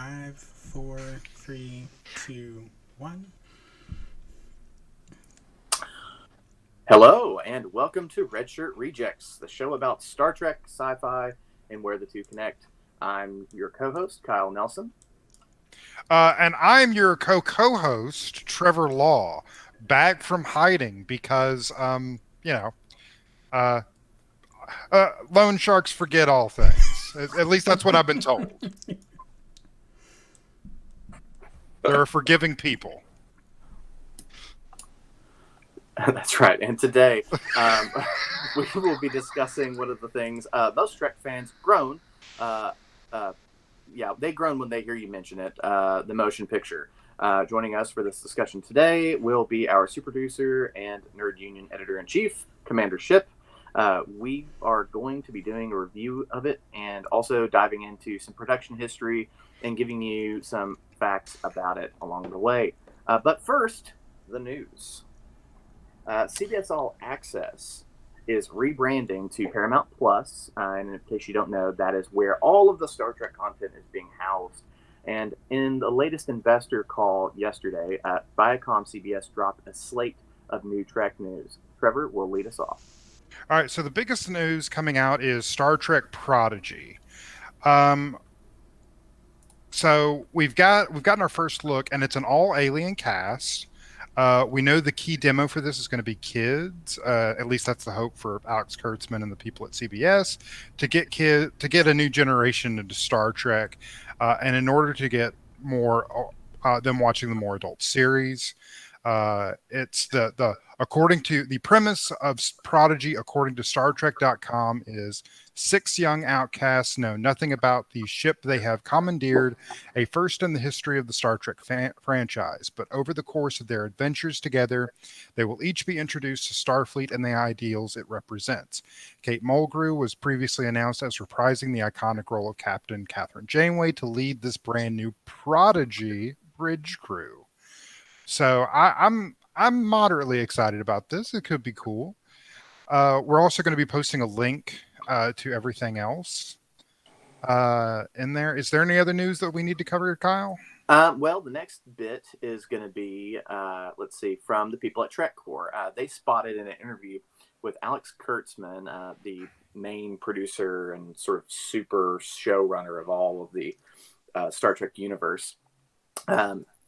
Five, four, three, two, one. Hello, and welcome to Red Shirt Rejects, the show about Star Trek, sci-fi, and where the two connect. I'm your co-host, Kyle Nelson. And I'm your co-host, Trevor Law, back from hiding because, uh, loan sharks forget all things. At least that's what I've been told. They're a forgiving people. That's right, and today we will be discussing one of the things most Trek fans groan. Uh, they groan when they hear you mention it, the motion picture. Joining us for this discussion today will be our super producer and Nerd Union editor-in-chief, Commander Ship. We are going to be doing a review of it and also diving into some production history and giving you some facts about it along the way. But first, the news. CBS All Access is rebranding to Paramount Plus, and in case you don't know, that is where all of the Star Trek content is being housed. And in the latest investor call yesterday, Viacom CBS dropped a slate of new Trek news. Trevor will lead us off. All right, so the biggest news coming out is Star Trek Prodigy. So we've gotten our first look, and it's an all alien cast. We know the key demo for this is going to be kids. At least that's the hope for Alex Kurtzman and the people at CBS to get a new generation into Star Trek, and in order to get more them watching the more adult series. It's the according to the premise of Prodigy, according to StarTrek.com, is 6 young outcasts know nothing about the ship they have commandeered, a first in the history of the Star Trek franchise. But over the course of their adventures together, they will each be introduced to Starfleet and the ideals it represents. Kate Mulgrew was previously announced as reprising the iconic role of Captain Catherine Janeway to lead this brand new Prodigy bridge crew. So I'm moderately excited about this. It could be cool. We're also going to be posting a link to everything else in there. Is there any other news that we need to cover, Kyle? Well, the next bit is going to be, from the people at TrekCore. They spotted in an interview with Alex Kurtzman, the main producer and sort of super showrunner of all of the Star Trek universe.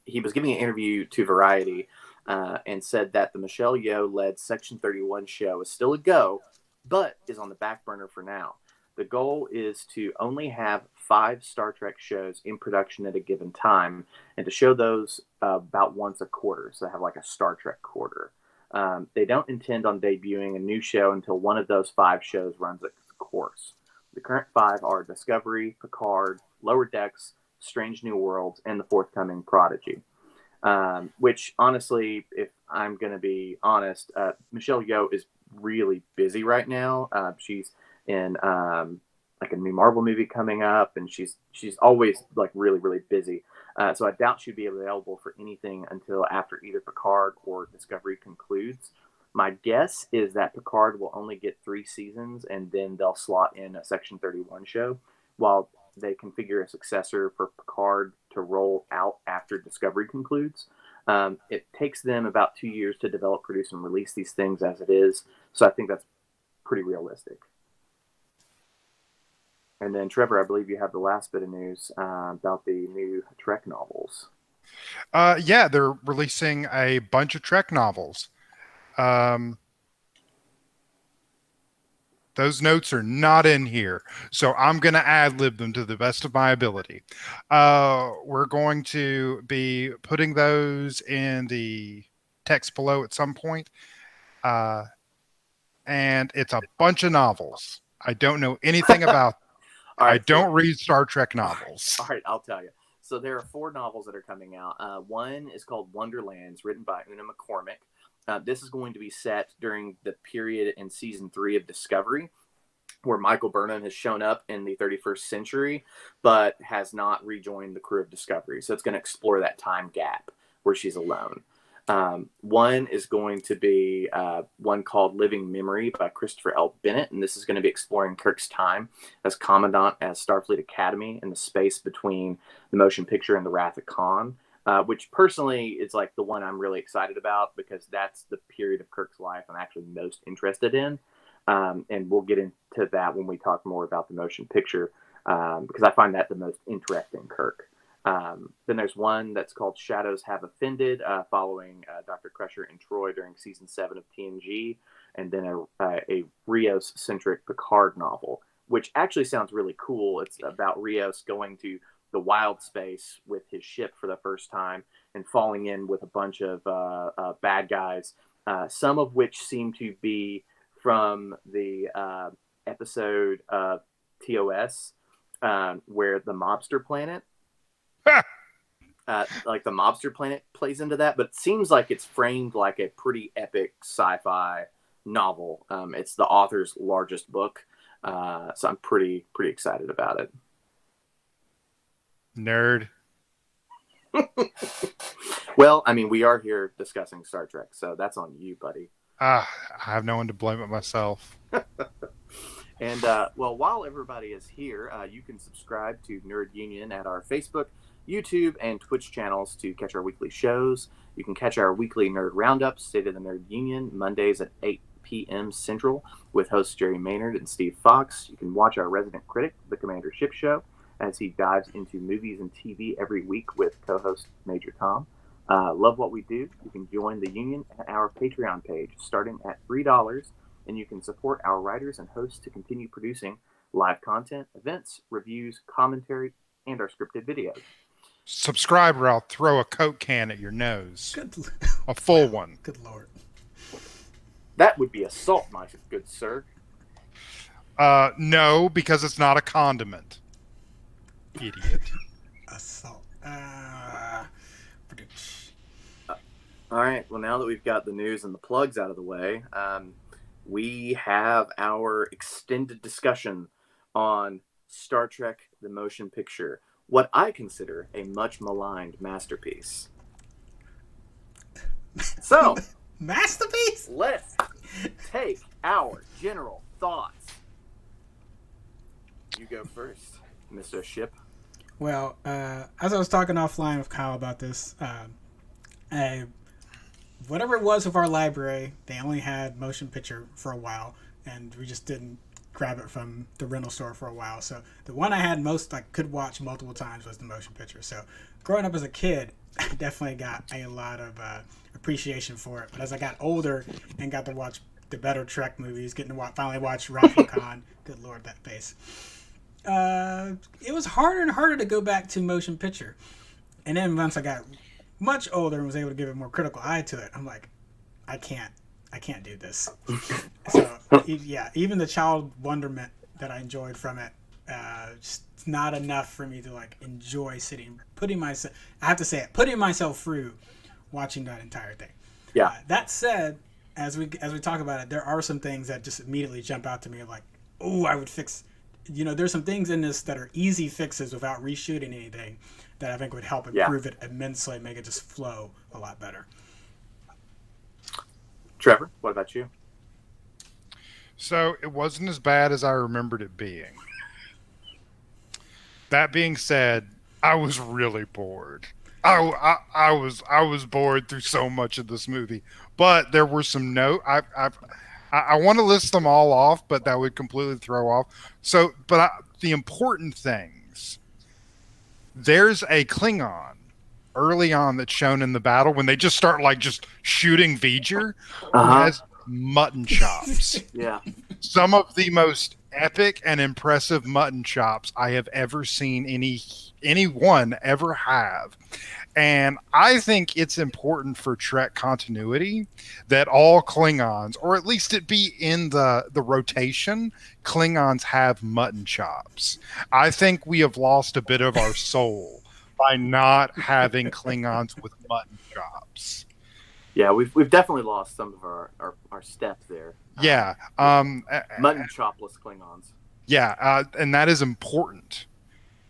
He was giving an interview to Variety and said that the Michelle Yeoh-led Section 31 show is still a go, but is on the back burner for now. The goal is to only have 5 Star Trek shows in production at a given time and to show those about once a quarter, so they have like a Star Trek quarter. They don't intend on debuting a new show until one of those 5 shows runs its course. The current 5 are Discovery, Picard, Lower Decks, Strange New Worlds, and the forthcoming Prodigy. Which, honestly, if I'm going to be honest, Michelle Yeoh is really busy right now. She's in like a new Marvel movie coming up, and she's always like really, really busy. So I doubt she'd be available for anything until after either Picard or Discovery concludes. My guess is that Picard will only get 3 seasons, and then they'll slot in a Section 31 show, while they configure a successor for Picard to roll out after Discovery concludes. It takes them about 2 years to develop, produce, and release these things as it is. So I think that's pretty realistic. And then, Trevor, I believe you have the last bit of news about the new Trek novels. Yeah, they're releasing a bunch of Trek novels. Those notes are not in here, so I'm going to ad-lib them to the best of my ability. We're going to be putting those in the text below at some point. And it's a bunch of novels. I don't know anything about them. I don't read Star Trek novels. All right, I'll tell you. So there are 4 novels that are coming out. One is called Wonderlands, written by Una McCormick. This is going to be set during the period in season 3 of Discovery, where Michael Burnham has shown up in the 31st century, but has not rejoined the crew of Discovery. So it's going to explore that time gap where she's alone. One is going to be one called Living Memory by Christopher L. Bennett, and this is going to be exploring Kirk's time as Commandant at Starfleet Academy in the space between the motion picture and the Wrath of Khan, which personally is like the one I'm really excited about because that's the period of Kirk's life I'm actually most interested in. And we'll get into that when we talk more about the motion picture because I find that the most interesting Kirk. Then there's one that's called Shadows Have Offended, following Dr. Crusher and Troy during season 7 of TNG, and then a Rios-centric Picard novel, which actually sounds really cool. It's about Rios going to the wild space with his ship for the first time and falling in with a bunch of bad guys, some of which seem to be from the episode of TOS where the mobster planet like the mobster planet plays into that, but it seems like it's framed like a pretty epic sci-fi novel. It's the author's largest book, so I'm pretty excited about it. Nerd. Well, I mean, we are here discussing Star Trek, so that's on you, buddy. I have no one to blame but myself. And well, while everybody is here, you can subscribe to Nerd Union at our Facebook, YouTube, and Twitch channels to catch our weekly shows. You can catch our weekly Nerd Roundup, State of the Nerd Union, Mondays at 8 p.m. Central, with hosts Jerry Maynard and Steve Fox. You can watch our resident critic, The Commander Ship Show, as he dives into movies and TV every week with co-host Major Tom. Love what we do? You can join the Union at our Patreon page, starting at $3, and you can support our writers and hosts to continue producing live content, events, reviews, commentary, and our scripted videos. Subscribe or I'll throw a Coke can at your nose. Good. A full one. Good Lord. That would be assault, my good sir. No, because it's not a condiment. Idiot. Assault. All right. Well, now that we've got the news and the plugs out of the way, we have our extended discussion on Star Trek: The Motion Picture, what I consider a much maligned masterpiece. So, Masterpiece? let's take our general thoughts. You go first, Mr. Ship. Well, as I was talking offline with Kyle about this, whatever it was with our library, they only had motion picture for a while, and we just didn't grab it from the rental store for a while. So the one I had most, like, could watch multiple times was the motion picture. So growing up as a kid, I definitely got a lot of appreciation for it. But as I got older and got to watch the better Trek movies, getting to finally watch Wrath of Khan, good Lord, that face. It was harder and harder to go back to motion picture. And then once I got much older and was able to give a more critical eye to it, I'm like, I can't do this. So yeah, even the child wonderment that I enjoyed from it, just not enough for me to like enjoy putting myself through watching that entire thing. Yeah. That said, as we talk about it, there are some things that just immediately jump out to me of like, oh, I would fix. There's some things in this that are easy fixes without reshooting anything that I think would help improve it immensely, make it just flow a lot better. Trevor, what about you? So it wasn't as bad as I remembered it being. That being said, I was really bored. I was bored through so much of this movie, but there were some I want to list them all off, but that would completely throw off. So, the important things. There's a Klingon early on that's shown in the battle when they just start like just shooting V'ger, who has mutton chops. Yeah. Some of the most epic and impressive mutton chops I have ever seen anyone ever have. And I think it's important for Trek continuity that all Klingons, or at least it be in the rotation, Klingons have mutton chops. I think we have lost a bit of our soul by not having Klingons with mutton chops. Yeah, we've definitely lost some of our step there. Yeah. Mutton chopless Klingons. Yeah, and that is important.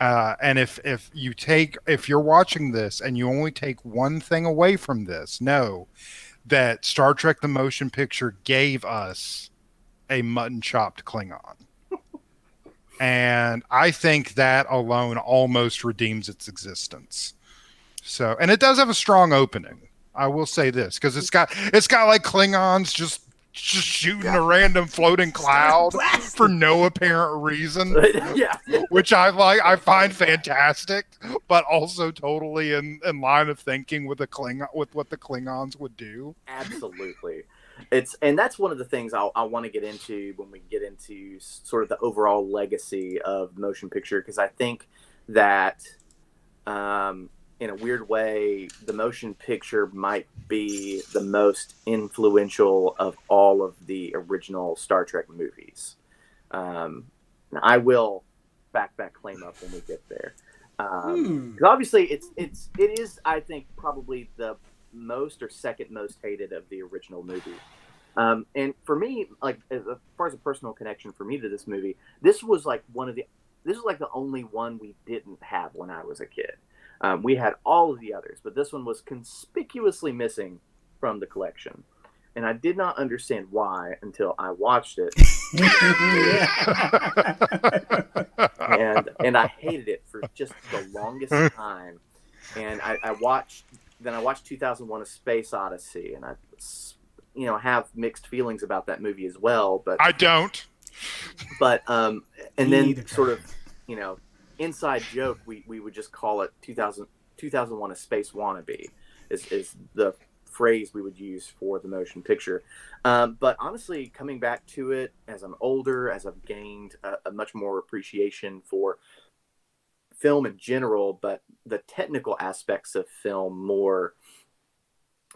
And if you're watching this and you only take one thing away from this, know that Star Trek: The Motion Picture gave us a mutton chopped Klingon. And I think that alone almost redeems its existence. So, and it does have a strong opening. I will say this because it's got like Klingons just shooting a random floating cloud for no apparent reason, Yeah. which I find fantastic, but also totally in line of thinking with with what the Klingons would do. Absolutely. And that's one of the things I want to get into when we get into sort of the overall legacy of the motion picture, because I think that in a weird way, the motion picture might be the most influential of all of the original Star Trek movies. Now I will back that claim up when we get there. 'Cause obviously it is, I think, probably the most or second most hated of the original movie. And for me, like as far as a personal connection for me to this movie, this was like the only one we didn't have when I was a kid. We had all of the others, but this one was conspicuously missing from the collection. And I did not understand why until I watched it. and I hated it for just the longest time. And I watched 2001: A Space Odyssey, and I have mixed feelings about that movie as well. But I don't. But and then sort of, inside joke, we would just call it 2001: A Space Wannabe is the phrase we would use for the motion picture. But honestly, coming back to it as I'm older, as I've gained a much more appreciation for film in general, but the technical aspects of film more,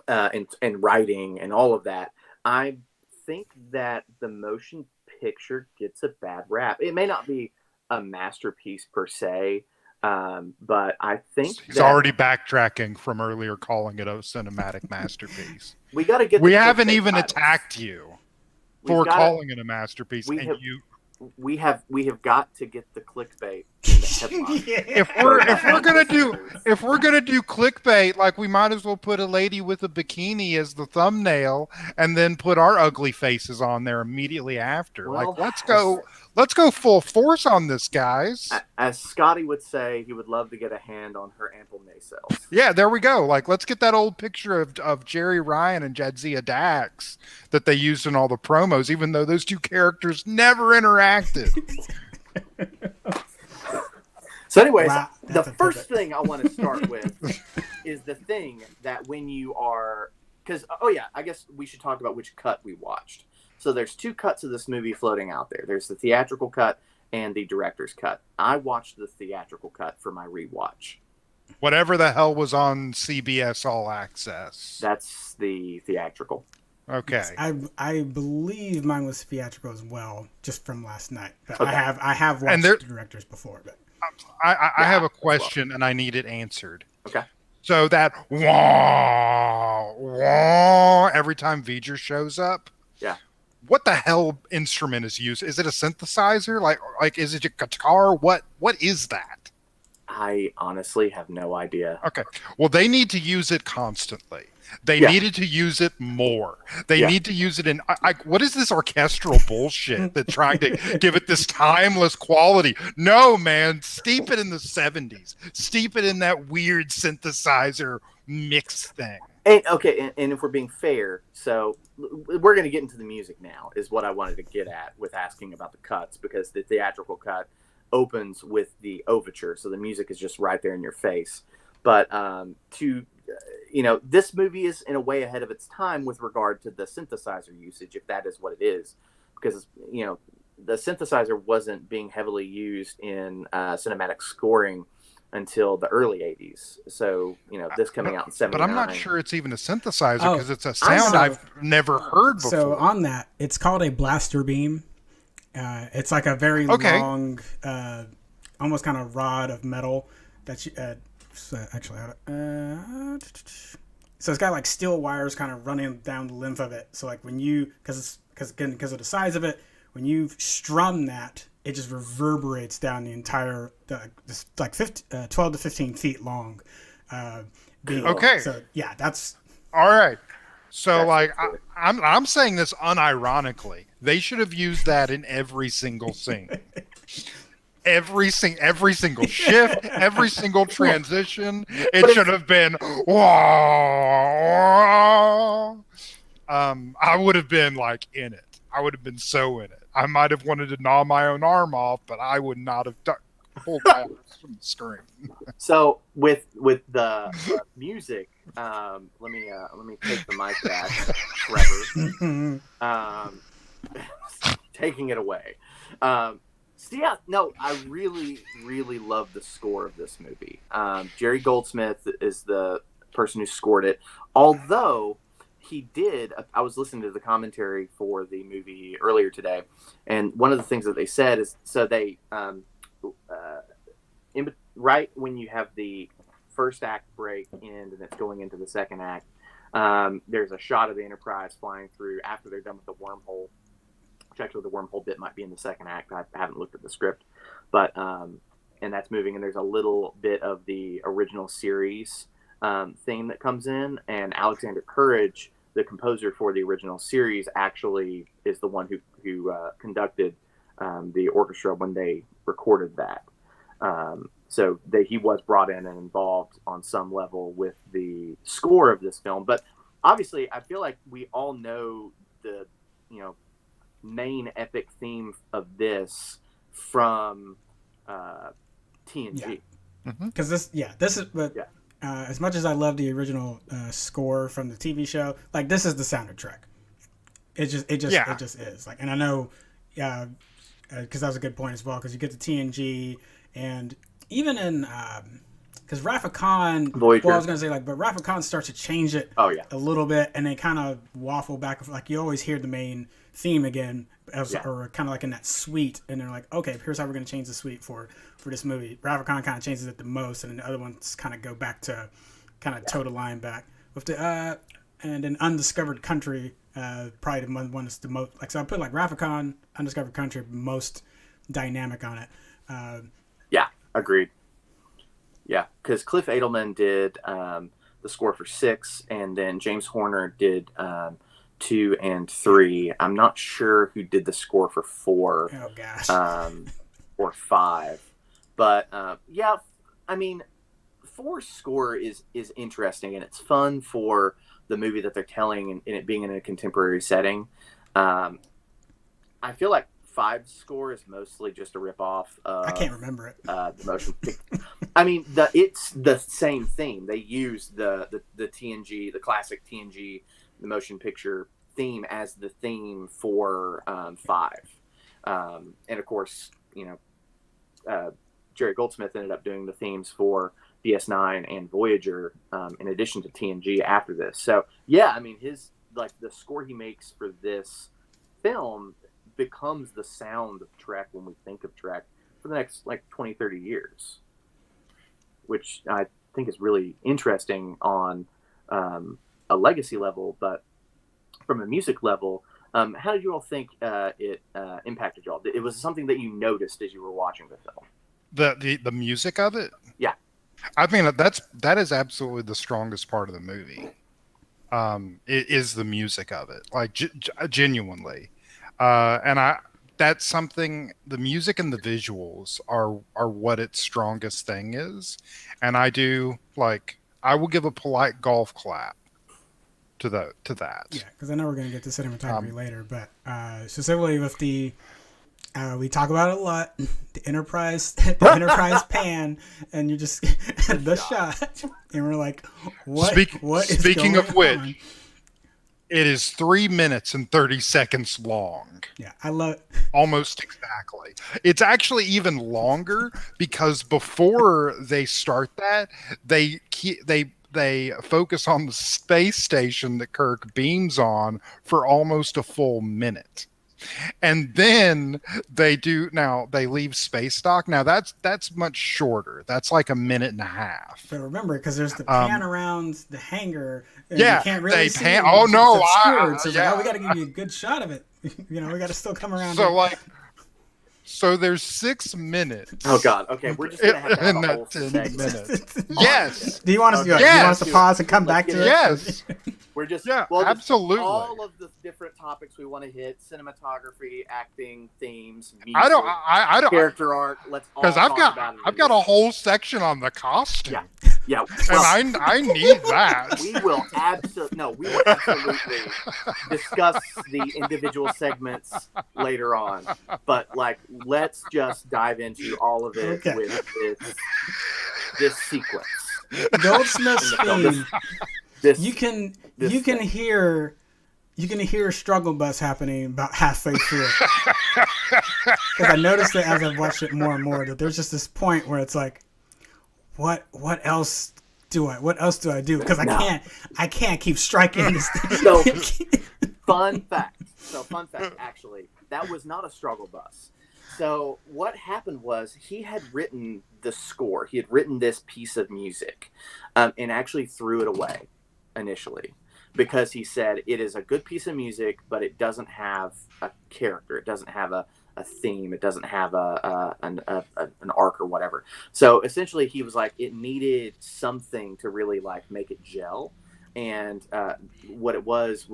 and writing and all of that, I think that the motion picture gets a bad rap. It may not be a masterpiece per se, but I think he's already backtracking from earlier calling it a cinematic masterpiece. We got to get. We haven't even attacked you for calling it a masterpiece, we have got to get the clickbait in the headline. If we're gonna do clickbait, like we might as well put a lady with a bikini as the thumbnail, and then put our ugly faces on there immediately after. Well, let's go full force on this, guys. As Scotty would say, he would love to get a hand on her ample nacelles. Yeah, there we go. Like, let's get that old picture of Jerry Ryan and Jadzia Dax that they used in all the promos, even though those two characters never interacted. So anyways, the first thing I want to start with is the thing that when you are, because, I guess we should talk about which cut we watched. So there's two cuts of this movie floating out there. There's the theatrical cut and the director's cut. I watched the theatrical cut for my rewatch. Whatever the hell was on CBS All Access. That's the theatrical. Okay. I believe mine was theatrical as well, just from last night. But Okay. I have watched the directors before. But I have a question and I need it answered. Okay. So that wah, wah, every time V'ger shows up. Yeah. What the hell instrument is used? Is it a synthesizer? Like is it a guitar? What is that? I honestly have no idea. Okay. Well, they need to use it constantly. They needed to use it more. They need to use it in. What is this orchestral bullshit that's trying to give it this timeless quality? No, man. Steep it in the 70s. Steep it in that weird synthesizer mix thing. And if we're being fair, so we're going to get into the music now, is what I wanted to get at with asking about the cuts, because the theatrical cut opens with the overture, so the music is just right there in your face. But this movie is in a way ahead of its time with regard to the synthesizer usage, if that is what it is, because the synthesizer wasn't being heavily used in cinematic scoring until the early 80s. So this coming out in 79. But I'm not sure it's even a synthesizer, because it's a sound I've never heard before. So on that, it's called a blaster beam. It's like a very long, almost kind of rod of metal that you. So it's got like steel wires kind of running down the length of it. So like when you, because of the size of it, when you strum that, it just reverberates down the entire, like 12 to 15 feet long. Beam. Okay. So yeah, that's All right. So That's like cool. I'm saying this unironically. They should have used that in every single scene. Every single shift, every single transition. It should have been whoa. I would have been like in it. I would have been so in it. I might have wanted to gnaw my own arm off, but I would not have pulled my eyes from the screen. So with the music, let me take the mic back, Trevor. Taking it away. So yeah, no, I really, really love the score of this movie. Jerry Goldsmith is the person who scored it. Although he did, I was listening to the commentary for the movie earlier today, and one of the things that they said is, so they, right when you have the first act break end and it's going into the second act, there's a shot of the Enterprise flying through after they're done with the wormhole. Which actually the wormhole bit might be in the second act. I haven't looked at the script, but and that's moving, and there's a little bit of the original series theme that comes in, and Alexander Courage, the composer for the original series, actually is the one who conducted the orchestra when they recorded that. So he was brought in and involved on some level with the score of this film. But obviously, I feel like we all know the main epic theme of this from TNG. Because this is, but as much as I love the original score from the TV show, like this is the sound of Trek. It just is like, and I know, because that was a good point as well. Because you get the TNG, and even in because Rafa Khan, Voyager. well, I was gonna say like, but Rafa Khan starts to change it a little bit, and they kind of waffle back and forth. Like you always hear the main theme again, or kind of like in that suite, and they're like, okay, here's how we're gonna change the suite for this movie. Rafa Khan kind of changes it the most, and then the other ones kind of go back to kind of toe the line back with the and then Undiscovered Country, probably the one that's the most like. So I put like Rafa Khan, Undiscovered Country, most dynamic on it. Yeah, agreed. Yeah, because Cliff Adelman did the score for 6, and then James Horner did 2 and 3. I'm not sure who did the score for 4. Oh gosh. Or 5, but yeah, I mean, 4's score is interesting, and it's fun for the movie that they're telling, and it being in a contemporary setting. I feel like 5's score is mostly just a ripoff of, I can't remember it. The motion picture. I mean, it's the same theme. They use the TNG, the classic TNG, the motion picture theme as the theme for 5. And of course, Jerry Goldsmith ended up doing the themes for DS9 and Voyager, in addition to TNG after this. So yeah, I mean, the score he makes for this film becomes the sound of Trek when we think of Trek for the next 20, 30 years, which I think is really interesting on a legacy level. But from a music level, how did you all think it impacted y'all? It was something that you noticed as you were watching the film. The music of it? Yeah. I mean, that is absolutely the strongest part of the movie. It is the music of it, like genuinely. And that's something, the music and the visuals are what its strongest thing is. And I will give a polite golf clap to that. Yeah, because I know we're going to get to cinematography later, but specifically with the, we talk about it a lot, the Enterprise pan, and you just, the shot, and we're like, what is speaking going of which, on? It is 3 minutes and 30 seconds long. Yeah, I love it. Almost exactly. It's actually even longer because before they start that, they focus on the space station that Kirk beams on for almost a full minute. And then they leave space dock. Now that's much shorter. That's like a minute and a half. But remember, because there's the pan around the hangar, and yeah, you can't really see it. Oh no, it's obscured, so it's like, we got to give you a good shot of it. We got to still come around. So So there's 6 minutes. Oh God. Okay, we're just gonna have to have in a whole that 10 segment. minutes. on Yes. this. Do you want us to? Okay. Do you want Yes. us to pause and come Let's back get to it. it? Yes. We're just Yeah, just absolutely. all of the different topics we want to hit: cinematography, acting, themes, music, I don't, character arc. Let's all because talk about it. I've got a whole section on the costume. Yeah. And Well, I need that. we will absolutely discuss the individual segments later on. But like, let's just dive into all of it Okay. with this sequence. Goldsmith's theme. This You can thing. hear struggle bus happening about halfway through it. Because I noticed it as I've watched it more and more that there's just this point where it's like, what else do I do? Because I can't keep striking this thing. So fun fact, actually, that was not a struggle bus. So what happened was he had written the score. He had written this piece of music, and actually threw it away initially because he said it is a good piece of music, but it doesn't have a character. It doesn't have a theme. It doesn't have an arc or whatever. So essentially, he was like, it needed something to really like make it gel. And what it was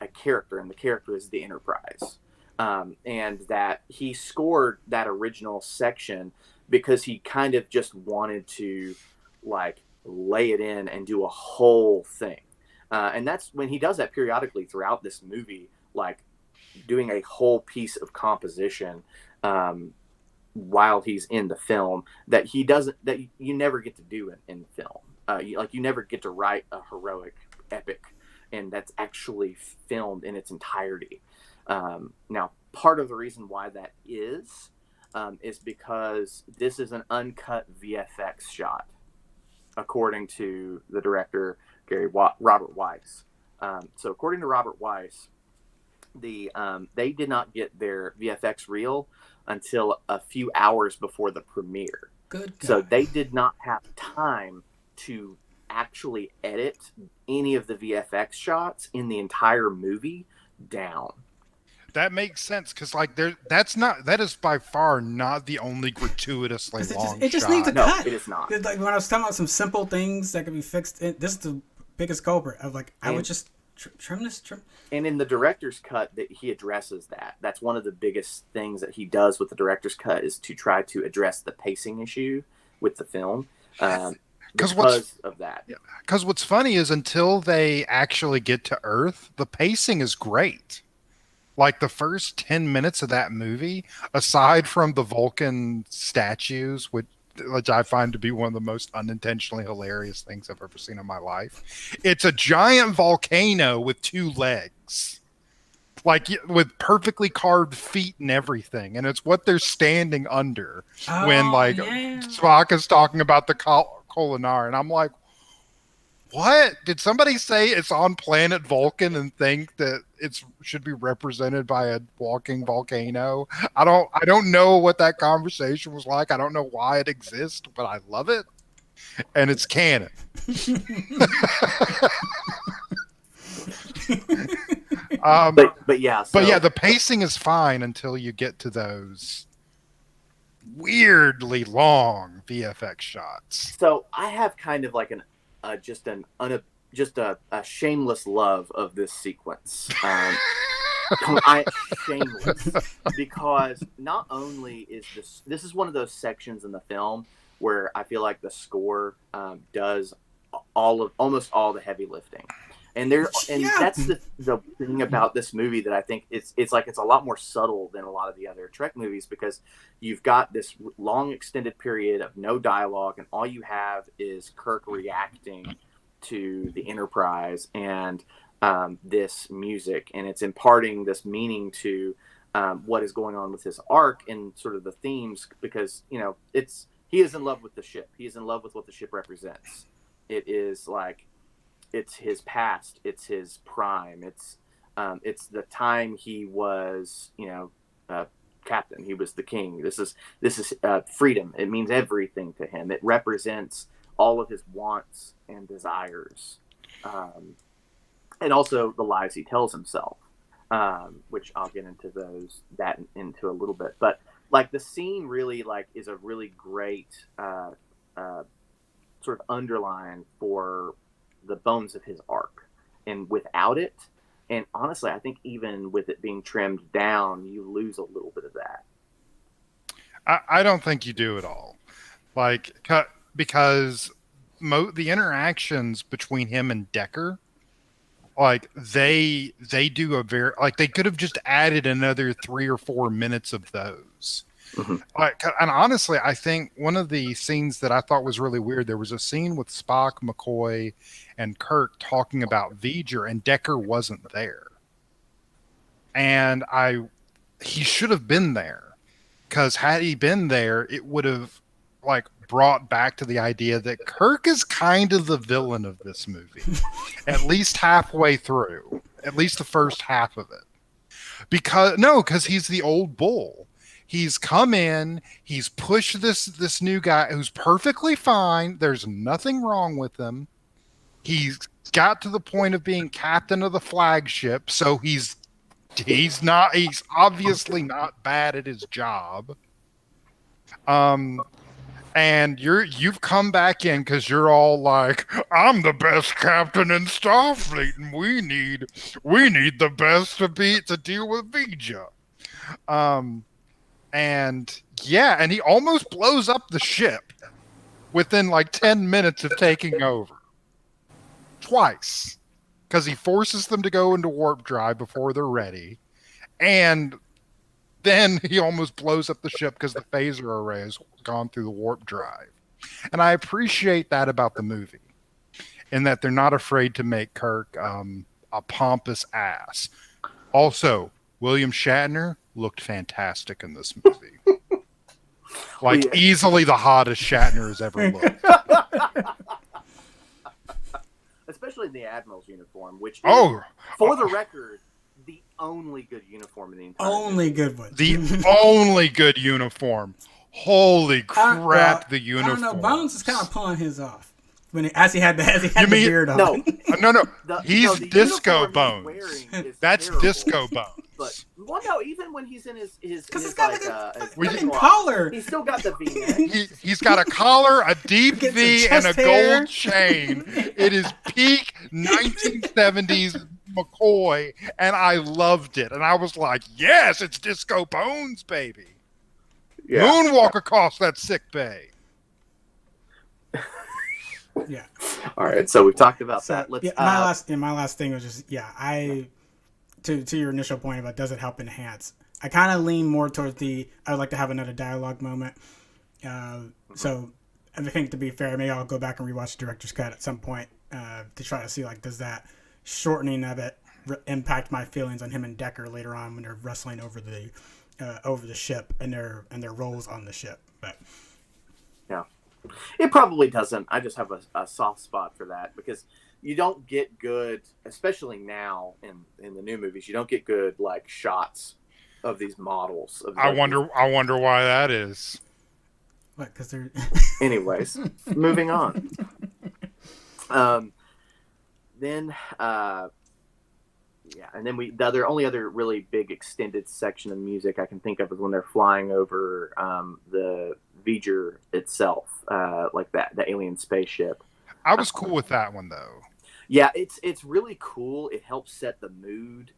a character, and the character is the Enterprise. And that he scored that original section because he kind of just wanted to like lay it in and do a whole thing. And that's when he does that periodically throughout this movie, like doing a whole piece of composition while he's in the film that you never get to do in film. You never get to write a heroic epic, and that's actually filmed in its entirety. Now, part of the reason why that is because this is an uncut VFX shot, according to the director Robert Weiss. So, according to Robert Weiss, they did not get their VFX reel until a few hours before the premiere. Good God. So they did not have time to actually edit any of the VFX shots in the entire movie down. That makes sense because like that is by far not the only gratuitously long it just shot. needs a No, cut. it is not. Like when I was talking about some simple things that could be fixed, this is the biggest culprit. Of like, I would just trim this. And in the director's cut, that he addresses that. That's one of the biggest things that he does with the director's cut is to try to address the pacing issue with the film. Because of that. Because what's funny is until they actually get to Earth, the pacing is great. Like the first 10 minutes of that movie, aside from the Vulcan statues, which I find to be one of the most unintentionally hilarious things I've ever seen in my life. It's a giant volcano with 2 legs. Like with perfectly carved feet and everything. And it's what they're standing under when Spock is talking about the Kolinar. And I'm like, what? Did somebody say it's on planet Vulcan and think that it should be represented by a walking volcano? I don't know what that conversation was like. I don't know why it exists, but I love it. And it's canon. But yeah. But yeah, the pacing is fine until you get to those weirdly long VFX shots. So I have kind of like a shameless love of this sequence. Shameless, because not only is this is one of those sections in the film where I feel like the score does almost all the heavy lifting. And that's the thing about this movie that I think it's a lot more subtle than a lot of the other Trek movies, because you've got this long extended period of no dialogue, and all you have is Kirk reacting to the Enterprise and this music, and it's imparting this meaning to what is going on with his arc and sort of the themes, because he is in love with the ship. He is in love with what the ship represents. It is like, it's his past, it's his prime, it's the time he was captain, he was the king. This is freedom. It means everything to him. It represents all of his wants and desires, and also the lies he tells himself, which I'll get into into a little bit. But like the scene really like is a really great sort of underline for the bones of his arc. And without it, and honestly, I think even with it being trimmed down, you lose a little bit of that. I don't think you do at all. Like, because the interactions between him and Decker, like they do a very, like they could have just added another 3 or 4 minutes of those. Mm-hmm. Like, and honestly, I think one of the scenes that I thought was really weird, there was a scene with Spock, McCoy, and Kirk talking about V'ger, and Decker wasn't there. And he should have been there, because had he been there, it would have like brought back to the idea that Kirk is kind of the villain of this movie, at least halfway through, at least the first half of it. Because he's the old bull. He's come in, he's pushed this new guy who's perfectly fine. There's nothing wrong with him. He's got to the point of being captain of the flagship, so he's obviously not bad at his job. And you've come back in because you're all like, I'm the best captain in Starfleet, and we need the best to deal with V'ger. And yeah, and he almost blows up the ship within like 10 minutes of taking over. Twice. Because he forces them to go into warp drive before they're ready. And then he almost blows up the ship because the phaser array has gone through the warp drive. And I appreciate that about the movie, in that they're not afraid to make Kirk a pompous ass. Also, William Shatner looked fantastic in this movie. Like, easily the hottest Shatner has ever looked. Especially in the Admiral's uniform, which is, for the record, the only good uniform in the entire movie. Good one. The only good uniform. Holy crap, the uniform. I don't know, Bones is kind of pulling his off. As he had the beard on. No. He's Disco Bones. That's terrible. Disco Bones. But no, even when he's in his because he's got his collar. He's still got the V-neck. He's got a collar, a deep V, and a hair. gold chain. It is peak 1970s McCoy, and I loved it. And I was like, yes, it's Disco Bones, baby. Yeah. Moonwalk across that sick bay. Yeah. All right. So we've talked about that. Let's. My last thing was just to your initial point about does it help enhance. I kind of lean more towards I would like to have another dialogue moment. So I think, to be fair, maybe I'll go back and rewatch the director's cut at some point to try to see, like, does that shortening of it impact my feelings on him and Decker later on when they're wrestling over the ship and their roles on the ship. But yeah, it probably doesn't. I just have a soft spot for that because you don't get good, especially now in the new movies, you don't get good like shots of these models. I wonder why that is. What? Because they're. Anyways, moving on. Then and then the only other really big extended section of music I can think of is when they're flying over the V'ger itself, like the alien spaceship. I was cool with that one though. Yeah, it's really cool. It helps set the mood.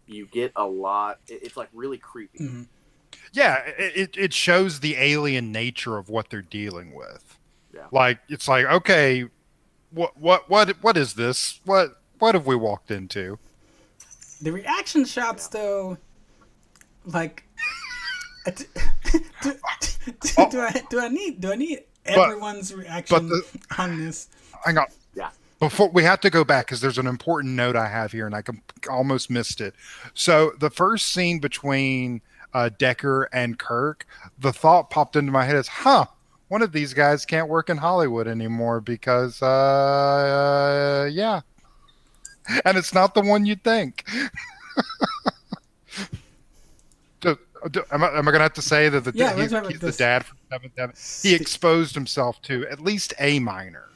You get a lot. It's like really creepy. Mm-hmm. Yeah, it shows the alien nature of what they're dealing with. Yeah. Like, it's like, okay, what is this? What have we walked into? The reaction shots, though, like, do I need everyone's reaction on this? Hang on. Yeah. Before we have to go back because there's an important note I have here, and I almost missed it. So the first scene between Decker and Kirk, the thought popped into my head is, one of these guys can't work in Hollywood anymore because, yeah. And it's not the one you'd think. Am I going to have to say that he's the dad from 7-7? He exposed himself to at least a minor.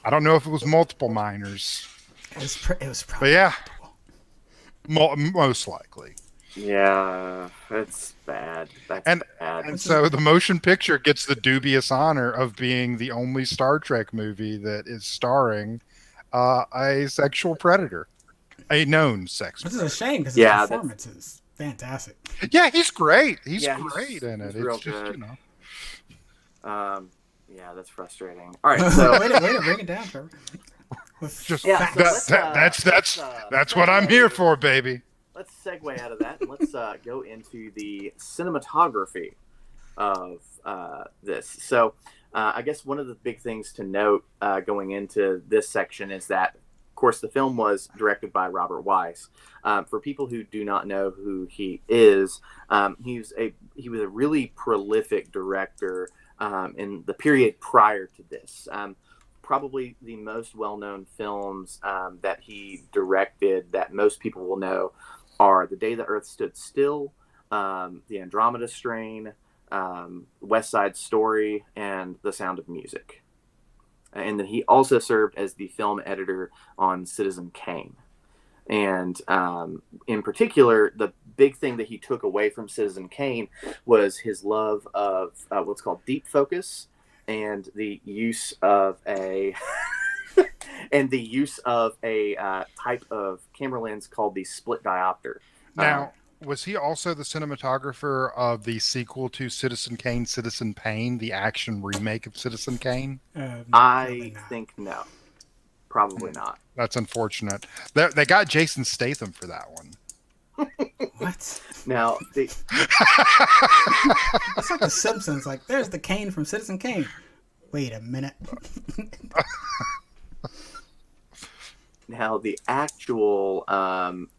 I don't know if it was multiple minors. It was probably. But yeah, most likely. Yeah, it's bad. That's And bad. and so the motion picture gets the dubious honor of being the only Star Trek movie that is starring a sexual predator, a known sex Which is a predator. shame because his Yeah, that's performance is fantastic. Yeah, he's great. He's yeah, great in he's it. real It's just, good. you know. Yeah, that's frustrating. All right, so way to bring it down, Trevor. With Just yeah, so facts. that's what I'm here for, baby. Let's segue out of that and let's go into the cinematography of this. So, I guess one of the big things to note going into this section is that, of course, the film was directed by Robert Wise. For people who do not know who he is, he was a really prolific director in the period prior to this. Probably the most well-known films that he directed that most people will know are The Day the Earth Stood Still, The Andromeda Strain, West Side Story, and The Sound of Music. And then he also served as the film editor on Citizen Kane. And in particular, the big thing that he took away from Citizen Kane was his love of what's called deep focus and the use of a type of camera lens called the split diopter. Now, was he also the cinematographer of the sequel to Citizen Kane, Citizen Pain, the action remake of Citizen Kane? I think no, probably not. That's unfortunate. They got Jason Statham for that one. What? Now, it's like The Simpsons. Like, there's the Kane from Citizen Kane. Wait a minute. Now, the actual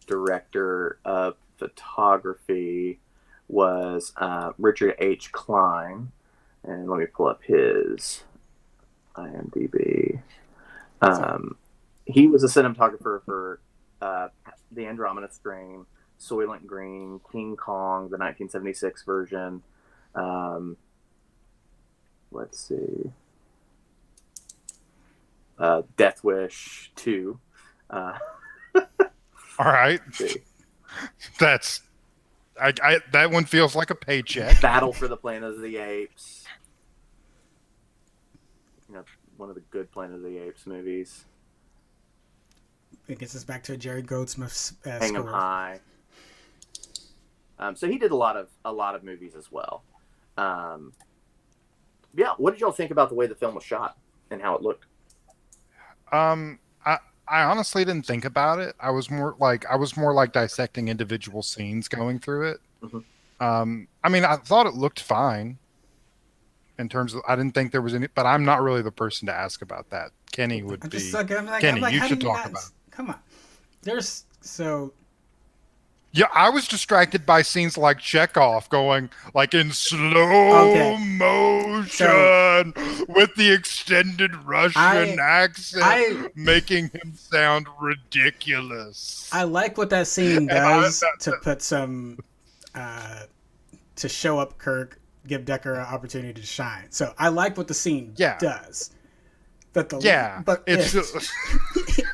director of photography was Richard H. Klein. And let me pull up his IMDb. He was a cinematographer for The Andromeda Strain, Soylent Green, King Kong, the 1976 version. Let's see. Death Wish 2. All right. That's that one feels like a paycheck. Battle for the Planet of the Apes. You know, one of the good Planet of the Apes movies. It gets us back to Jerry Goldsmith's Hang 'em score. High. So he did a lot of movies as well. Yeah, what did y'all think about the way the film was shot and how it looked? I honestly didn't think about it. I was more like dissecting individual scenes going through it. Mm-hmm. I mean, I thought it looked fine in terms of. I didn't think there was any, but I'm not really the person to ask about that. Kenny would I'm be. just like, Kenny, how you do should talk not- about it. Come on. There's so. Yeah, I was distracted by scenes like Chekhov going like in slow motion with the extended Russian accent, making him sound ridiculous. I like what that scene does to put some, to show up Kirk, give Decker an opportunity to shine. So I like what the scene does. But but it's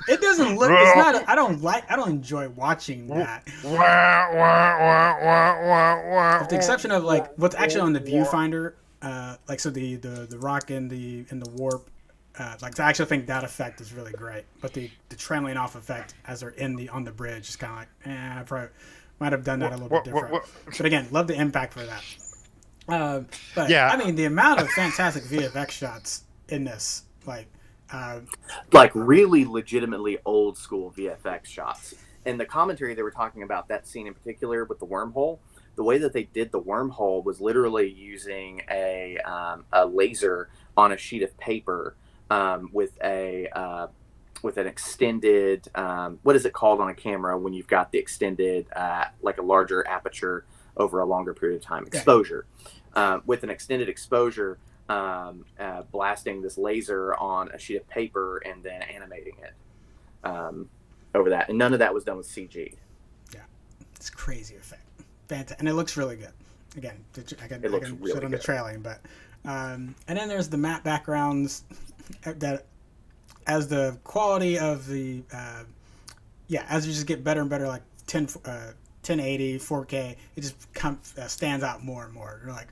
it doesn't look. It's not. I don't enjoy watching that. With the exception of like what's actually on the viewfinder, like so the rock in the warp, like I actually think that effect is really great. But the trailing off effect as they're on the bridge is kind of like, I probably might have done that a little bit different. But again, love the impact for that. But yeah, I mean the amount of fantastic VFX shots in this, like really legitimately old school VFX shots. In the commentary, they were talking about that scene in particular with the wormhole. The way that they did the wormhole was literally using a laser on a sheet of paper with an extended what is it called on a camera when you've got the extended like a larger aperture over a longer period of time, exposure. With an extended exposure, blasting this laser on a sheet of paper and then animating it over that, and none of that was done with CG. Yeah, it's crazy effect, fantastic, and it looks really good. Again, I can really shit on the trailing, but and then there's the matte backgrounds that, as the quality of the as you just get better and better, like 1080, 4K, it just stands out more and more. You're like,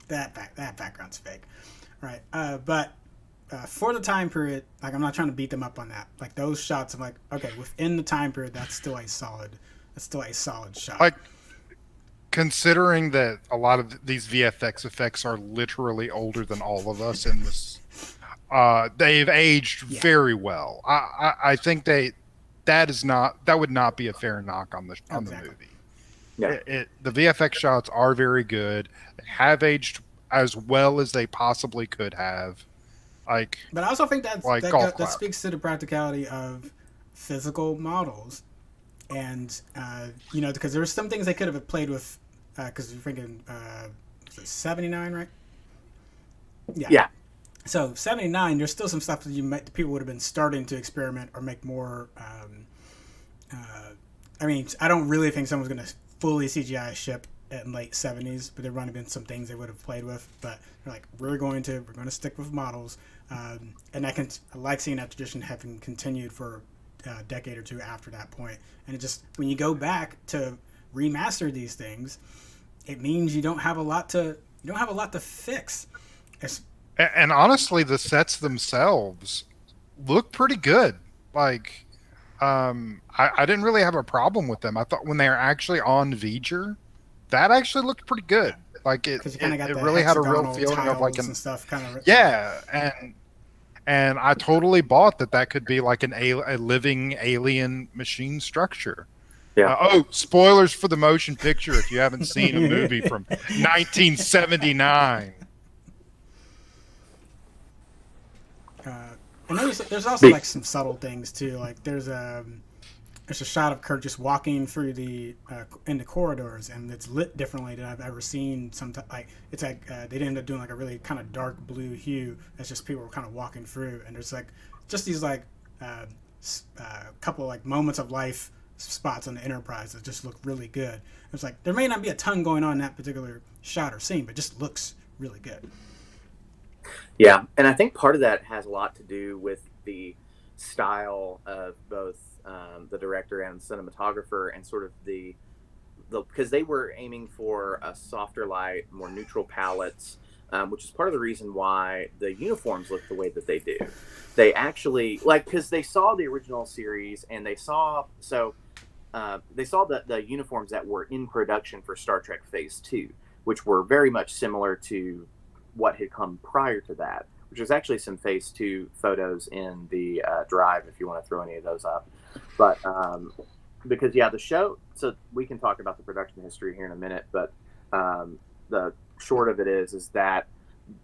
that background's fake, right? But for the time period, like I'm not trying to beat them up on that. Like those shots, I'm like, okay, within the time period, that's still a solid shot. Like, considering that a lot of these VFX effects are literally older than all of us in this, they've aged very well. I think that would not be a fair knock on the movie. Yeah. The VFX shots are very good. They have aged as well as they possibly could have. But I also think that speaks to the practicality of physical models, and because there's some things they could have played with, because you're thinking 79, right? Yeah. So 79, there's still some stuff that people would have been starting to experiment or make more. I mean, I don't really think someone's going to fully CGI a ship in late 70s, but there would have been some things they would have played with. But they're like, we're going to stick with models, and I like seeing that tradition having continued for a decade or two after that point. And it just, when you go back to remaster these things, it means you don't have a lot to fix. And honestly, the sets themselves look pretty good. Like, I didn't really have a problem with them. I thought when they were actually on V'ger, that actually looked pretty good. Like it really had a real feeling of like and stuff, kind of. Yeah, and I totally bought that could be like a living alien machine structure. Yeah. Spoilers for the motion picture if you haven't seen a movie from 1979. And there's also like some subtle things too. Like there's a shot of Kurt just walking through in the corridors, and it's lit differently than I've ever seen. It's like they ended up doing like a really kind of dark blue hue. That's just people were kind of walking through, and there's like just these like couple like moments of life spots on the Enterprise that just look really good. It's like there may not be a ton going on in that particular shot or scene, but it just looks really good. Yeah, and I think part of that has a lot to do with the style of both the director and cinematographer, and sort of the because they were aiming for a softer light, more neutral palettes, which is part of the reason why the uniforms look the way that they do. They actually because they saw the original series and they saw the uniforms that were in production for Star Trek Phase 2, which were very much similar to what had come prior to that, which was actually some Phase 2 photos in the drive if you want to throw any of those up. But because the show, so we can talk about the production history here in a minute, but the short of it is that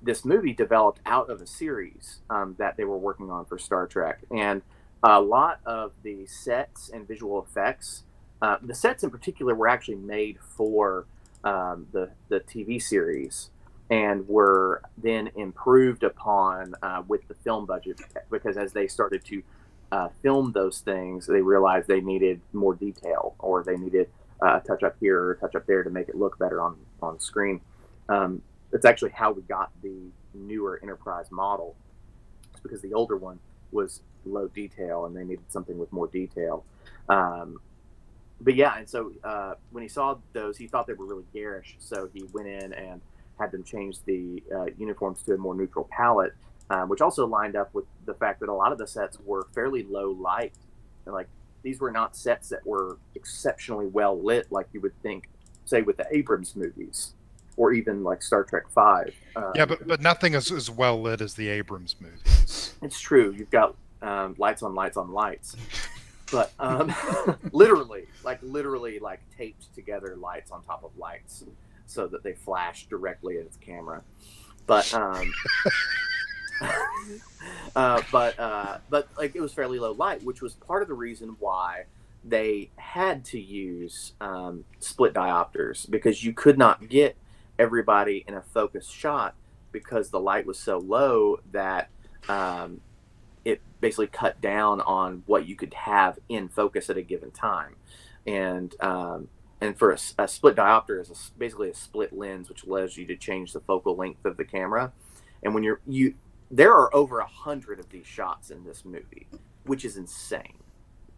this movie developed out of a series that they were working on for Star Trek, and a lot of the sets and visual effects, the sets in particular, were actually made for the TV series, and were then improved upon with the film budget, because as they started to film those things, they realized they needed more detail, or they needed a touch up here or a touch up there to make it look better on screen. It's actually how we got the newer Enterprise model. It's because the older one was low detail and they needed something with more detail. But yeah, and so when he saw those, he thought they were really garish, so he went in and had them change the uniforms to a more neutral palette, which also lined up with the fact that a lot of the sets were fairly low light. And like, these were not sets that were exceptionally well lit like you would think, say, with the Abrams movies, or even like Star Trek V. But nothing is as well lit as the Abrams movies. It's true. You've got lights on lights on lights. But literally taped together lights on top of lights so that they flash directly at its camera. But but like, it was fairly low light, which was part of the reason why they had to use split diopters, because you could not get everybody in a focused shot because the light was so low that it basically cut down on what you could have in focus at a given time. And for a split diopter is basically a split lens, which allows you to change the focal length of the camera. And when there are over 100 of these shots in this movie, which is insane.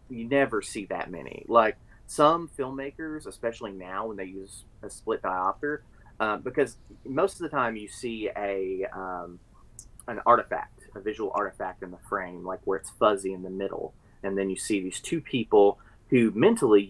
You never see that many. Like, some filmmakers, especially now when they use a split diopter, because most of the time you see an artifact, a visual artifact in the frame, like where it's fuzzy in the middle, and then you see these two people who mentally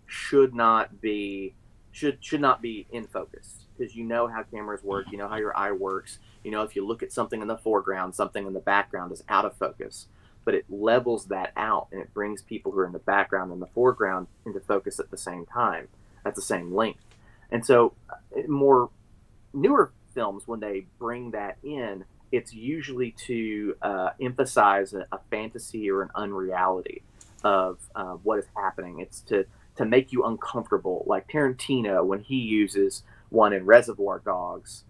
should not be should not be in focus, because you know how cameras work, you know how your eye works, you know if you look at something in the foreground, something in the background is out of focus, but it levels that out and it brings people who are in the background and the foreground into focus at the same time, at the same length. And so more newer films, when they bring that in, it's usually to emphasize a fantasy or an unreality of what is happening. It's to make you uncomfortable, like Tarantino when he uses one in Reservoir Dogs,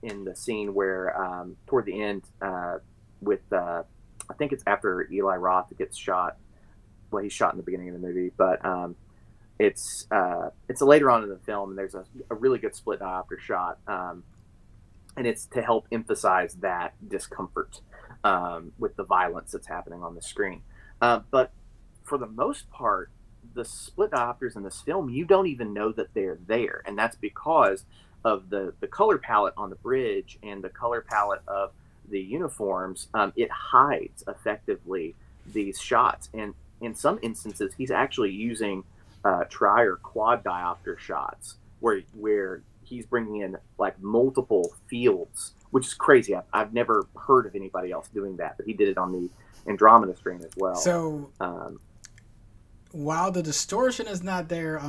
in the scene where toward the end, with I think it's after Eli Roth gets shot. Well, he's shot in the beginning of the movie, but it's later on in the film, and there's a really good split diopter shot, and it's to help emphasize that discomfort with the violence that's happening on the screen. But for the most part, the split diopters in this film, you don't even know that they're there, and that's because of the color palette on the bridge and the color palette of the uniforms. It hides effectively these shots, and in some instances, he's actually using tri or quad diopter shots where he's bringing in like multiple fields, which is crazy. I've never heard of anybody else doing that, but he did it on the Andromeda screen as well. So while the distortion is not there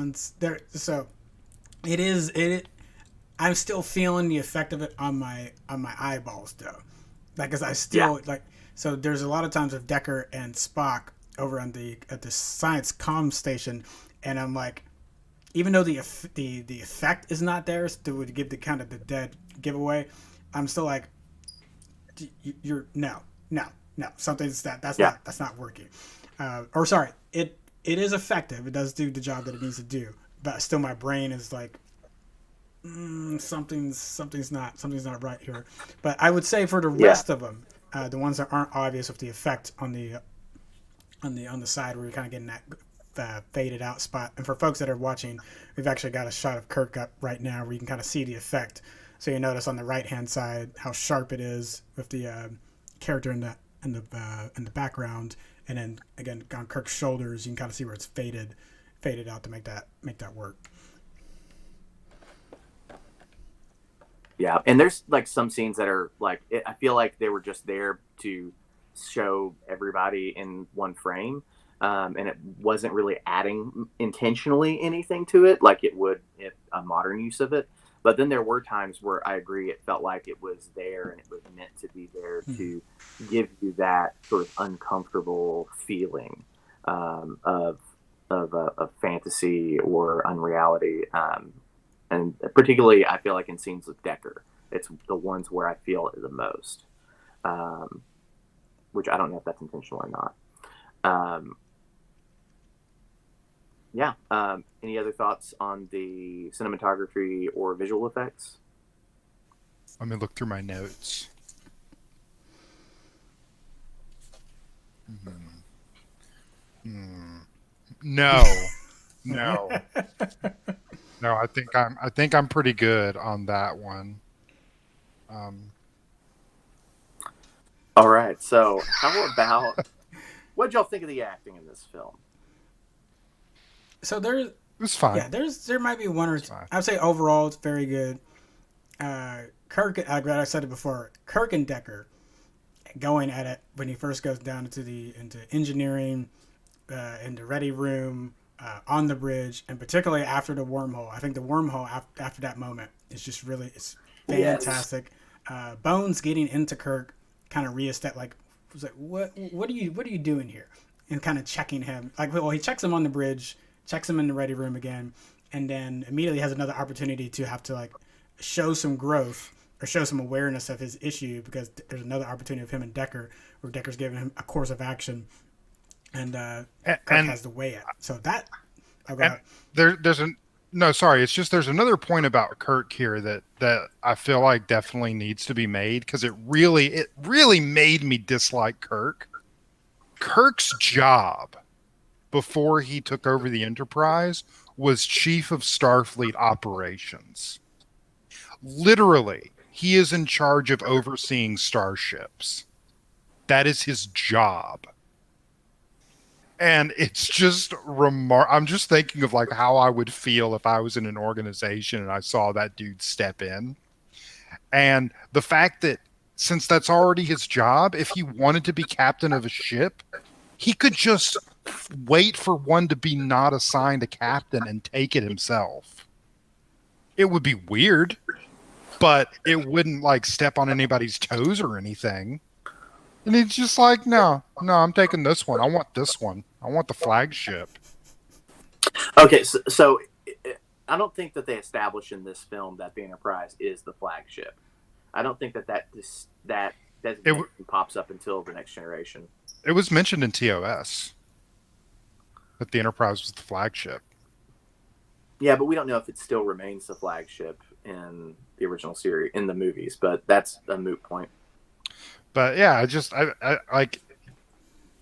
so it is I'm still feeling the effect of it on my eyeballs though, like, cause I still like, so there's a lot of times with Decker and Spock over at the science comm station, and I'm like, even though the effect is not there to give the kind of the dead giveaway, I'm still like, you're no something's that's not working, or sorry, it is effective. It does do the job that it needs to do, but still my brain is like, something's not right here. But I would say for the rest of them, the ones that aren't obvious with the effect on the side where you're kind of getting that faded out spot. And for folks that are watching, we've actually got a shot of Kirk up right now where you can kind of see the effect. So you notice on the right hand side how sharp it is with the character in the background, and then again on Kirk's shoulders you can kind of see where it's faded out to make that work. Yeah, and there's like some scenes that are like, I feel like they were just there to show everybody in one frame, and it wasn't really adding intentionally anything to it like it would if a modern use of it. But then there were times where I agree, it felt like it was there and it was meant to be there to give you that sort of uncomfortable feeling of fantasy or unreality. And particularly, I feel like in scenes with Decker, it's the ones where I feel it the most, which I don't know if that's intentional or not. Any other thoughts on the cinematography or visual effects? Let me look through my notes. No. No, I think I'm pretty good on that one. All right. So how about, what did y'all think of the acting in this film? So it was fine. Yeah, there might be one or two. I would say overall it's very good. Kirk, like I said it before, Kirk and Decker going at it when he first goes down into engineering, in the ready room, on the bridge, and particularly after the wormhole. I think the wormhole after that moment is just really, it's fantastic. Yes. Bones getting into Kirk kind of reestablished, like, was like, what are you doing here? And kind of checking him. Like, well, he checks him on the bridge, checks him in the ready room again, and then immediately has another opportunity to have to like show some growth or show some awareness of his issue, because there's another opportunity of him and Decker where Decker's giving him a course of action, and Kirk has to weigh it. So that it's just there's another point about Kirk here that I feel like definitely needs to be made, because it really made me dislike Kirk. Kirk's job before he took over the Enterprise was Chief of Starfleet Operations. Literally, he is in charge of overseeing starships. That is his job. And it's just I'm just thinking of like how I would feel if I was in an organization and I saw that dude step in. And the fact that since that's already his job, if he wanted to be captain of a ship, he could just wait for one to be not assigned a captain and take it himself. It would be weird, but it wouldn't like step on anybody's toes or anything. And he's just like, no, I'm taking this one. I want this one. I want the flagship. Okay, so I don't think that they establish in this film that the Enterprise is the flagship. I don't think that designation pops up until the Next Generation. It was mentioned in TOS that the Enterprise was the flagship. Yeah, but we don't know if it still remains the flagship in the original series, in the movies, but that's a moot point. But yeah,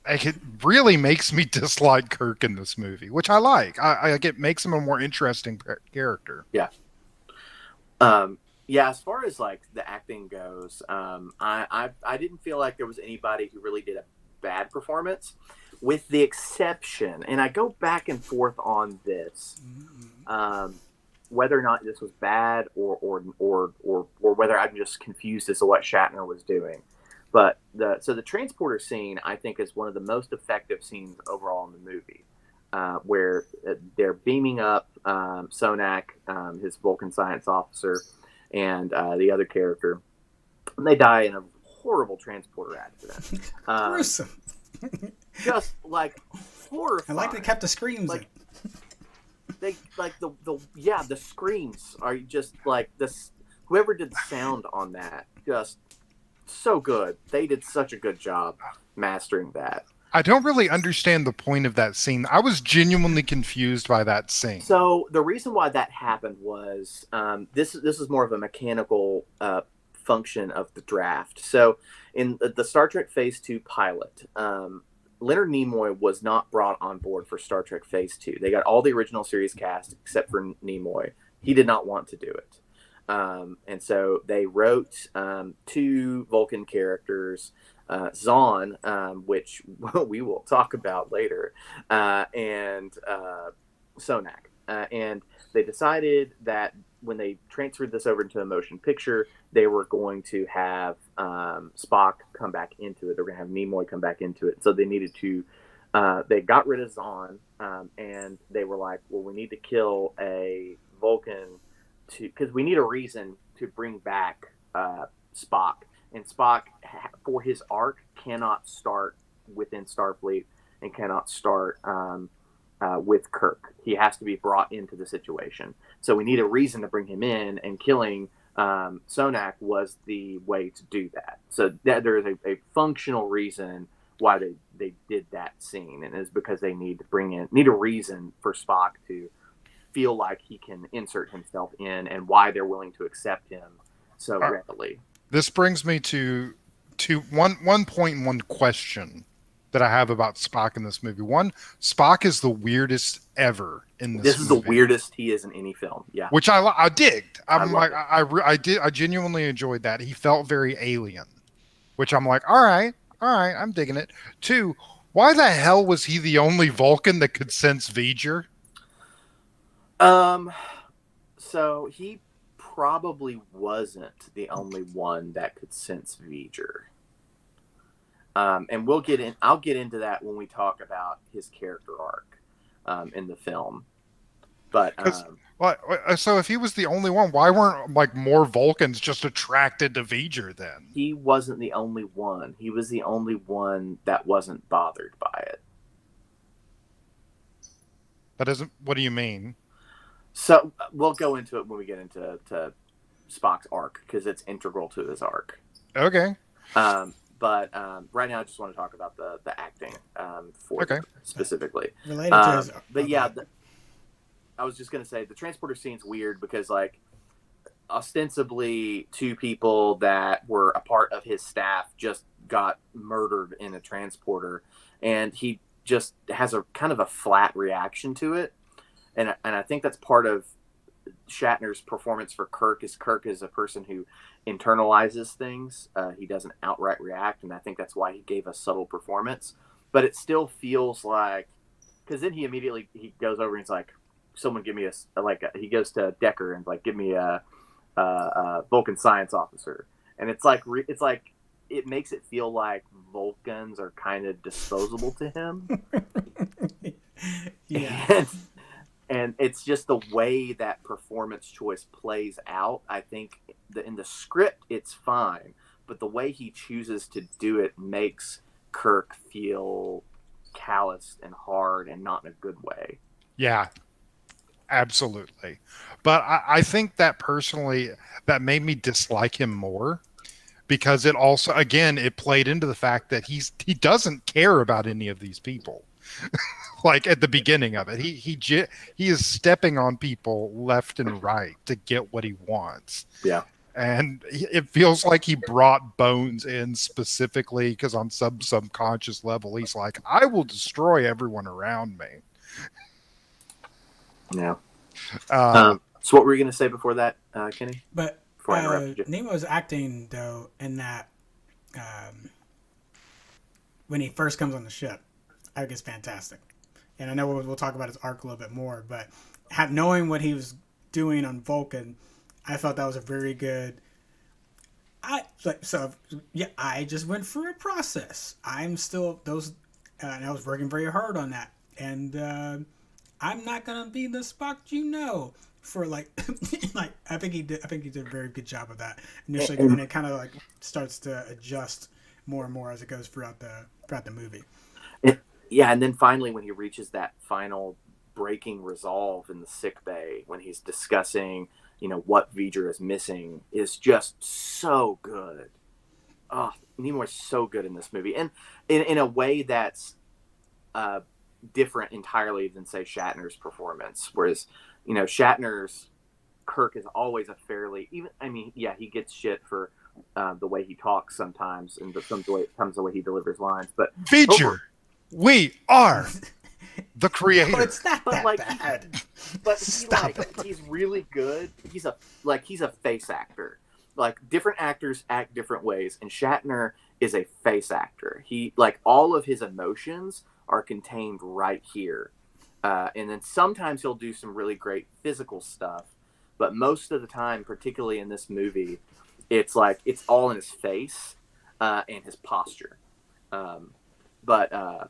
it really makes me dislike Kirk in this movie, which I like. It makes him a more interesting character. Yeah. Yeah, as far as like the acting goes, I didn't feel like there was anybody who really did a bad performance, with the exception, and I go back and forth on this, whether or not this was bad or whether I'm just confused as to what Shatner was doing. But the transporter scene, I think, is one of the most effective scenes overall in the movie, where they're beaming up Sonak, his Vulcan science officer, and the other character. And they die in a horrible transporter accident. Gruesome. Just like horrifying. I like they kept the screams like, in. They like the screams are just like this. Whoever did the sound on that, just so good. They did such a good job mastering that. I don't really understand the point of that scene. I was genuinely confused by that scene. So the reason why that happened was this is more of a mechanical function of the draft. So in the Star Trek Phase 2 pilot, Leonard Nimoy was not brought on board for Star Trek Phase 2. They got all the original series cast except for Nimoy. He did not want to do it. And so they wrote 2 Vulcan characters, Zahn, which we will talk about later, and Sonak. And they decided that when they transferred this over into a motion picture, they were going to have Spock come back into it. They're going to have Nimoy come back into it. So they needed to, they got rid of Zahn, and they were like, well, we need to kill a Vulcan because we need a reason to bring back Spock. And Spock, for his arc, cannot start within Starfleet and cannot start with Kirk. He has to be brought into the situation. So we need a reason to bring him in, and killing Sonak was the way to do that. So there is a functional reason why they did that scene, and it's because they need a reason for Spock to feel like he can insert himself in, and why they're willing to accept him so readily. This brings me to one point and one question that I have about Spock in this movie. One, Spock is the weirdest ever in this movie. This is the weirdest he is in any film. Yeah, which I digged. I genuinely enjoyed that. He felt very alien, which I'm like, all right, I'm digging it. 2, why the hell was he the only Vulcan that could sense V'ger? So he probably wasn't the only one that could sense V'ger. And I'll get into that when we talk about his character arc in the film. But so if he was the only one, why weren't like more Vulcans just attracted to V'ger then? He wasn't the only one. He was the only one that wasn't bothered by it. What do you mean? So we'll go into it when we get into Spock's arc, because it's integral to his arc. Okay. But right now I just want to talk about the acting specifically. Related to his, but yeah, I was just going to say the transporter scene's weird because, like, ostensibly 2 people that were a part of his staff just got murdered in a transporter, and he just has a kind of a flat reaction to it, and I think that's part of Shatner's performance for Kirk is a person who internalizes things. He doesn't outright react, and I think that's why he gave a subtle performance. But it still feels like, because then he goes over and he's like, "Someone give me he goes to Decker and like, give me a Vulcan science officer," and it's like it makes it feel like Vulcans are kind of disposable to him. Yeah. And it's just the way that performance choice plays out. I think in the script, it's fine, but the way he chooses to do it makes Kirk feel calloused and hard and not in a good way. Yeah, absolutely. But I think that personally, that made me dislike him more, because it also, again, it played into the fact that he doesn't care about any of these people. Like at the beginning of it, he is stepping on people left and right to get what he wants. Yeah. And it feels like he brought Bones in specifically because on some subconscious level, he's like, I will destroy everyone around me. Yeah. Um, So what were you going to say before that, Kenny? But Before I interrupted you. Nemo's acting, though, in that when he first comes on the ship, I think it's fantastic. And I know we'll talk about his arc a little bit more, but knowing what he was doing on Vulcan, I felt that was a very good. I just went through a process. I'm still and I was working very hard on that, and I'm not gonna be the Spock for like like I think he did a very good job of that initially, and it kind of like starts to adjust more and more as it goes throughout the movie. Yeah, and then finally when he reaches that final breaking resolve in the sick bay, when he's discussing, what V'ger is missing, is just so good. Oh, Nimoy's so good in this movie, and in a way that's different entirely than, say, Shatner's performance. Whereas, Shatner's Kirk is always a fairly he gets shit for the way he talks sometimes, and sometimes the way he delivers lines. But V'ger, we are the creator. But it's not that bad. But he's really good. He's a face actor. Like, different actors act different ways, and Shatner is a face actor. He, like, all of his emotions are contained right here. And then sometimes he'll do some really great physical stuff, but most of the time, particularly in this movie, it's like it's all in his face and his posture. But I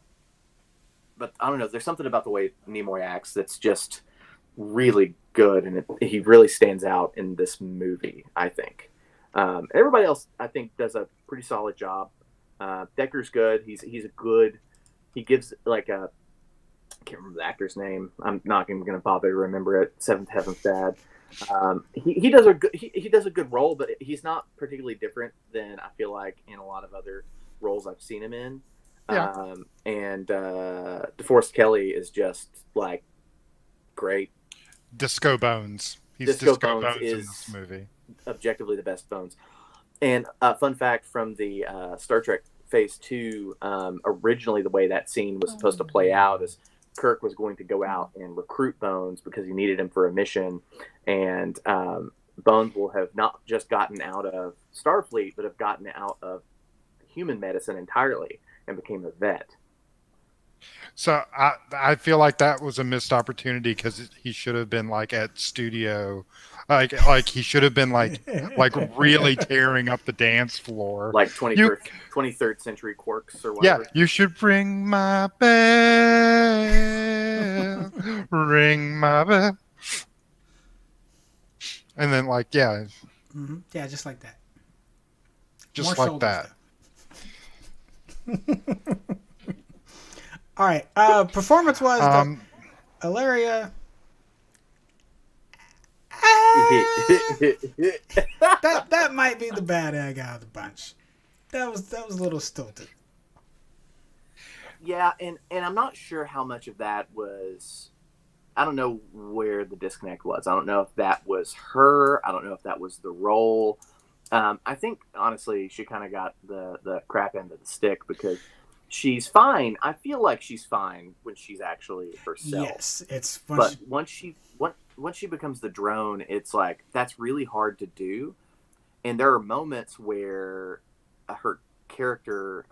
don't know. There's something about the way Nimoy acts that's just really good, and he really stands out in this movie, I think. Everybody else, I think, does a pretty solid job. Decker's good. He's a good. He gives like a. I can't remember the actor's name. I'm not even going to bother to remember it. Seventh Heaven's Dad. He does a good role, but he's not particularly different than I feel like in a lot of other roles I've seen him in. Yeah. And DeForest Kelley is just like great. Disco Bones. He's Disco Disco Bones Bones in is this movie. Objectively the best Bones. And fun fact from the Star Trek Phase 2, originally the way that scene was supposed to play out is Kirk was going to go out and recruit Bones because he needed him for a mission, and Bones will have not just gotten out of Starfleet, but have gotten out of human medicine entirely and became a vet. So I feel like that was a missed opportunity because he should have been like at studio, like he should have been like really tearing up the dance floor, like 23rd century Quarks or whatever. Yeah, you should ring my bell, ring my bell, and then yeah, just like that. Just More like that. All right. Performance-wise, Ilaria. that might be the bad egg out of the bunch. That was a little stilted. Yeah, and I'm not sure how much of that was. I don't know where the disconnect was. I don't know if that was her. I don't know if that was the role. I think honestly she kind of got the crap end of the stick because she's fine. I feel like she's fine when she's actually herself. Yes, it's But once she becomes the drone, it's like that's really hard to do. And there are moments where her character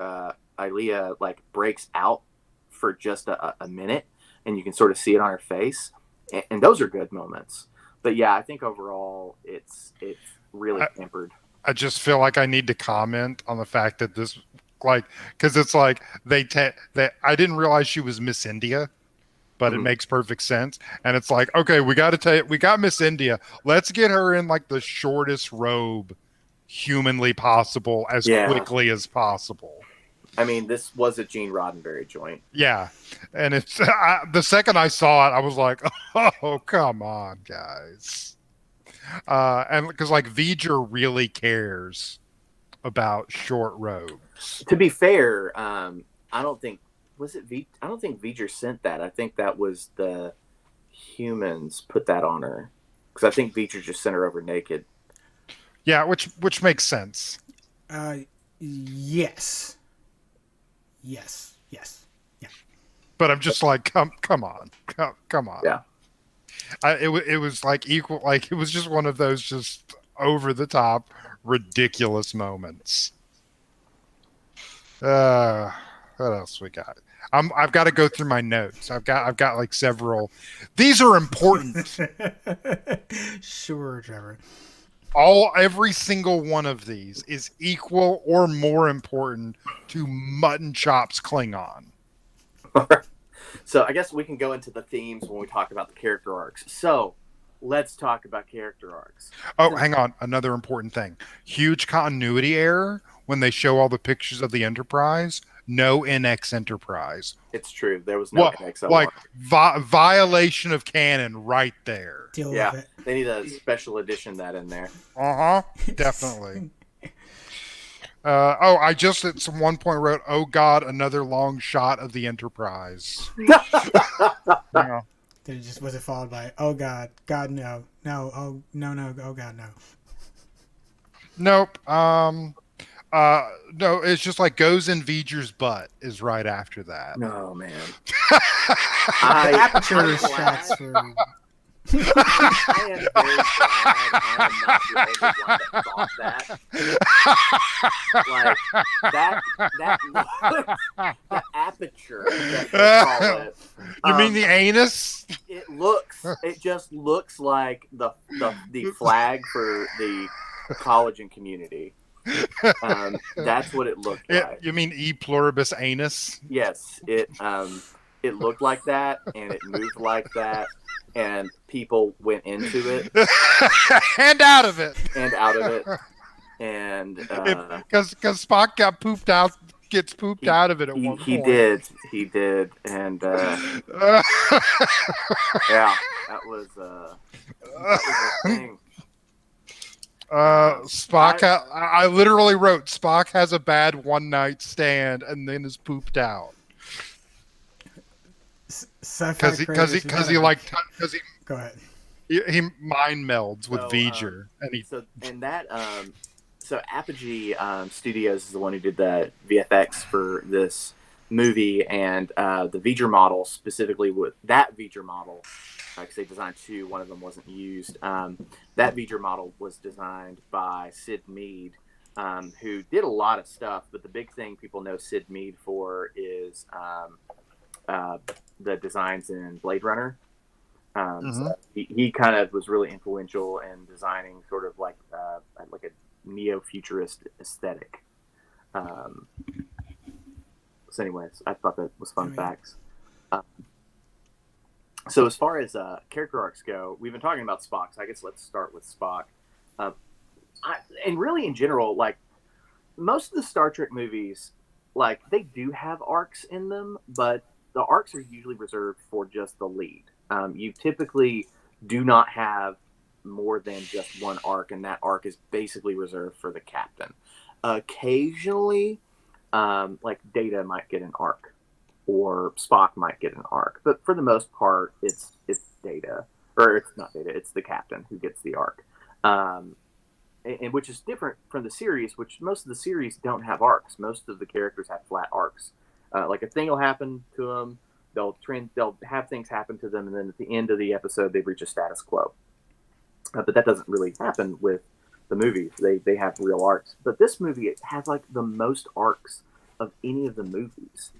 Ilea like breaks out for just a minute, and you can sort of see it on her face, and those are good moments. But yeah, I think overall it's really tempered. I just feel like I need to comment on the fact that this, like, because it's like that I didn't realize she was Miss India, but it makes perfect sense. And it's like, okay, we got Miss India. Let's get her in like the shortest robe humanly possible as quickly as possible. I mean, this was a Gene Roddenberry joint. Yeah, and it's the second I saw it, I was like, oh, come on, guys. And because like V'ger really cares about short robes. To be fair, I don't think I don't think V'ger sent that. I think that was the humans put that on her, because I think V'ger just sent her over naked. Yeah, which makes sense. Yes. Yeah. But I'm just like, come on. Yeah. It was like equal, like it was just one of those just over the top ridiculous moments. What else we got? I've got to go through my notes. I've got like several. These are important. Sure, Trevor. Every single one of these is equal or more important to Mutton Chops Klingon. So I guess we can go into the themes when we talk about the character arcs. So let's talk about character arcs. Oh, hang on. Another important thing. Huge continuity error when they show all the pictures of the Enterprise. No NX Enterprise. It's true. There was no NX. Like violation of canon right there. Deal with it. They need a special edition that in there. Definitely. I just at some one point wrote, "Oh God, another long shot of the Enterprise." Then it just was it followed by, "Oh God, God no, oh no, oh God no." Nope. No, it's just like goes in V'ger's butt is right after that. No, man. Aperture shots for. I am very glad I am not the only one that thought that. Like the aperture that they call it. You mean the anus? It just looks like the flag for the college and community. That's what it looked like. You mean E pluribus anus? Yes, it looked like that, and it moved like that, and people went into it and out of it, and because Spock gets pooped out of it at one point. He did, and yeah, that was a thing. Spock. I literally wrote Spock has a bad one night stand and then is pooped out. Because he go ahead. He mind melds with V'ger, so Apogee Studios is the one who did the VFX for this movie, and the V'ger model specifically with that V'ger model. Because they designed two, one of them wasn't used. That V'ger model was designed by Sid Mead, who did a lot of stuff, but the big thing people know Sid Mead for is the designs in Blade Runner. So he kind of was really influential in designing sort of like a neo-futurist aesthetic. So anyways, I thought that was fun facts. So as far as character arcs go, we've been talking about Spock, so I guess let's start with Spock. And really in general, like most of the Star Trek movies, like they do have arcs in them, but the arcs are usually reserved for just the lead. You typically do not have more than just one arc, and that arc is basically reserved for the captain. Occasionally, like Data might get an arc, or Spock might get an arc, but for the most part, it's Data, or it's not Data, it's the captain who gets the arc, and which is different from the series, which most of the series don't have arcs. Most of the characters have flat arcs. Like a thing will happen to them, they'll have things happen to them, and then at the end of the episode they reach a status quo. But that doesn't really happen with the movies. They have real arcs. But this movie, it has like the most arcs of any of the movies.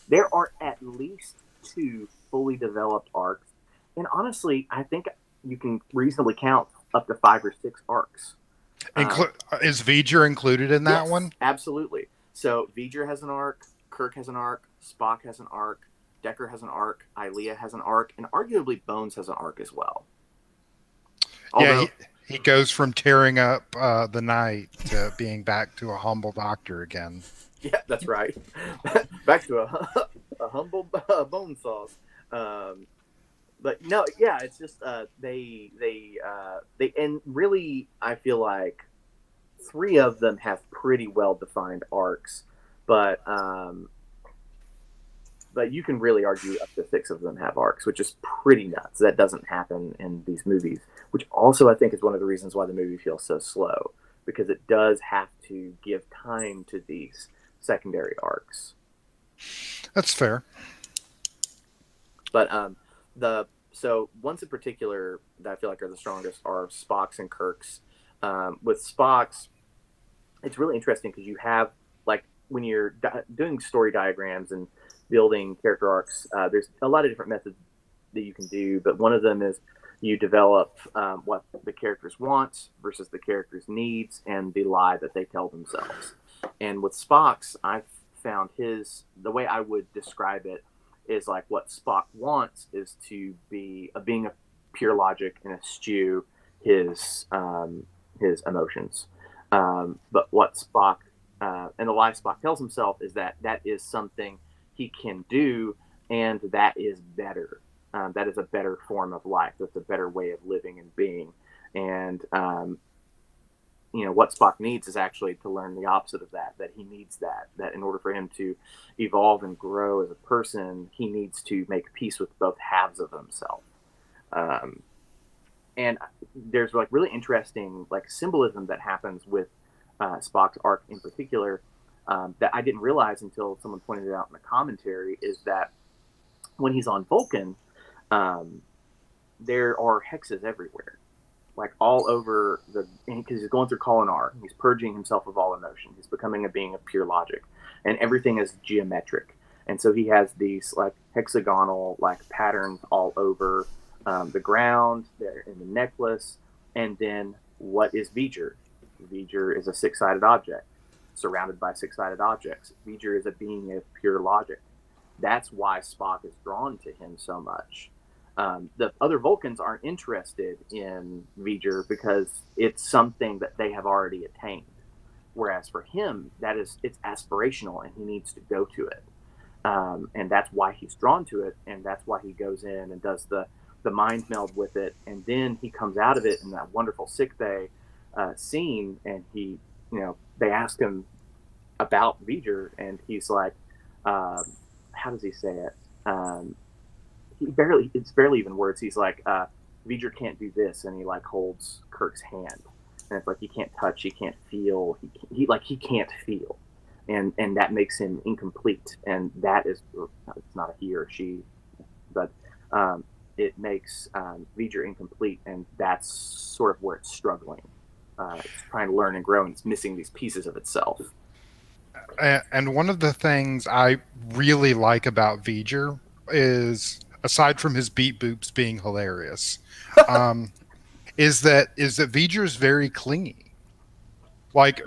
There are at least 2 fully developed arcs, and honestly, I think you can reasonably count up to 5 or 6 arcs. Is V'ger included in that one? Absolutely. So V'ger has an arc, Kirk has an arc, Spock has an arc, Decker has an arc, Ilia has an arc, and arguably Bones has an arc as well. Although, he goes from tearing up the night to being back to a humble doctor again. Yeah, that's right. Back to a humble bone sauce. But no, yeah, it's just they and really I feel like 3 of them have pretty well defined arcs, but you can really argue up to 6 of them have arcs, which is pretty nuts. That doesn't happen in these movies, which also I think is one of the reasons why the movie feels so slow, because it does have to give time to these secondary arcs. That's fair. But so ones in particular that I feel like are the strongest are Spock's and Kirk's. With Spock's, it's really interesting because you have, like, when you're doing story diagrams and building character arcs, there's a lot of different methods that you can do, but one of them is you develop what the characters want versus the characters' needs and the lie that they tell themselves. And with Spock's, I've found the way I would describe it is like what Spock wants is to be a being of pure logic and eschew his emotions. But what Spock and the lie Spock tells himself is that is something he can do, and that is better. That is a better form of life. That's a better way of living and being. And what Spock needs is actually to learn the opposite of that. That he needs that in order for him to evolve and grow as a person, he needs to make peace with both halves of himself. And there's like really interesting like symbolism that happens with Spock's arc in particular that I didn't realize until someone pointed it out in the commentary, is that when he's on Vulcan, there are hexes everywhere, like all over because he's going through Kolinahr. He's purging himself of all emotion. He's becoming a being of pure logic, and everything is geometric. And so he has these like hexagonal like patterns all over the ground, there in the necklace. And then what is V'ger? V'ger is a 6-sided object surrounded by 6-sided objects. V'ger is a being of pure logic. That's why Spock is drawn to him so much. The other Vulcans aren't interested in V'ger because it's something that they have already attained. Whereas for him, it's aspirational and he needs to go to it. And that's why he's drawn to it. And that's why he goes in and does the mind meld with it. And then he comes out of it in that wonderful sickbay scene. And they ask him about V'ger, and he's like, how does he say it? It's barely even words. He's like, V'ger can't do this. And he like holds Kirk's hand. And it's like, he can't touch, he can't feel, he can't feel. And that makes him incomplete. And that is, it's not a he or she, but it makes V'ger incomplete. And that's sort of where it's struggling. It's trying to learn and grow, and it's missing these pieces of itself. And one of the things I really like about V'ger is, aside from his beat boops being hilarious, is that V'ger is very clingy. Like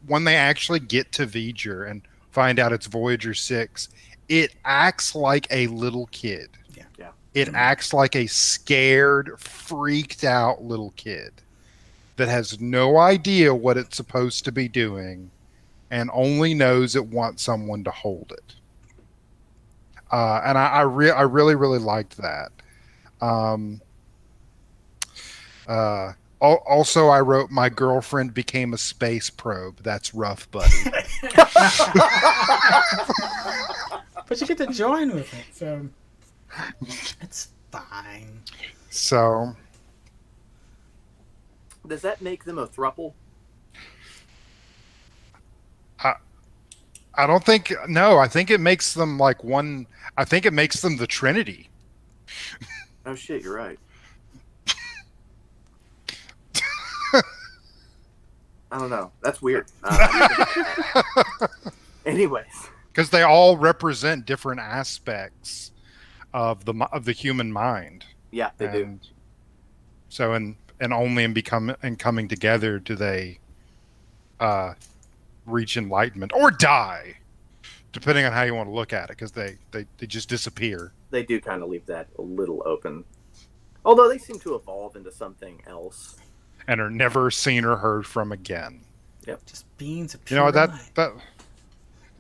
when they actually get to V'ger and find out it's Voyager 6, it acts like a little kid. Yeah. It acts like a scared, freaked out little kid that has no idea what it's supposed to be doing and only knows it wants someone to hold it. And I really, really liked that. Also, I wrote, my girlfriend became a space probe. That's rough, buddy. But you get to join with it, so it's fine. So, does that make them a throuple? I don't think. No, I think it makes them like one. I think it makes them the Trinity. Oh shit, you're right. I don't know. That's weird. Anyways, Because they all represent different aspects of the human mind. yeah, they do. So and only in coming together do they reach enlightenment or die, depending on how you want to look at it. Because they just disappear. They do kind of leave that a little open, although they seem to evolve into something else. And are never seen or heard from again. Yep. Just beings of You pure know that light. that.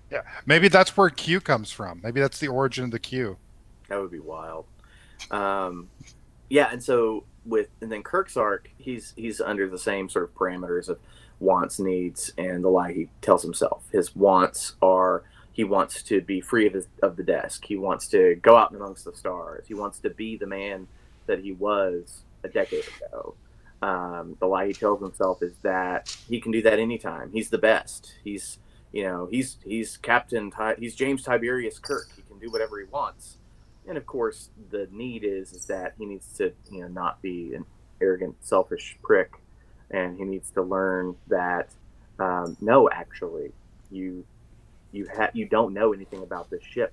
Yeah, maybe that's where Q comes from. Maybe that's the origin of the Q. That would be wild. Yeah, and so and then Kirk's arc, he's under the same sort of parameters of wants, needs, and the lie he tells himself. His wants are he wants to be free of the desk. He wants to go out amongst the stars. He wants to be the man that he was a decade ago. The lie he tells himself is that he can do that anytime. He's the best. He's he's James Tiberius Kirk. He can do whatever he wants. And of course, the need is that he needs to not be an arrogant, selfish prick, and he needs to learn that no, actually, you don't know anything about this ship.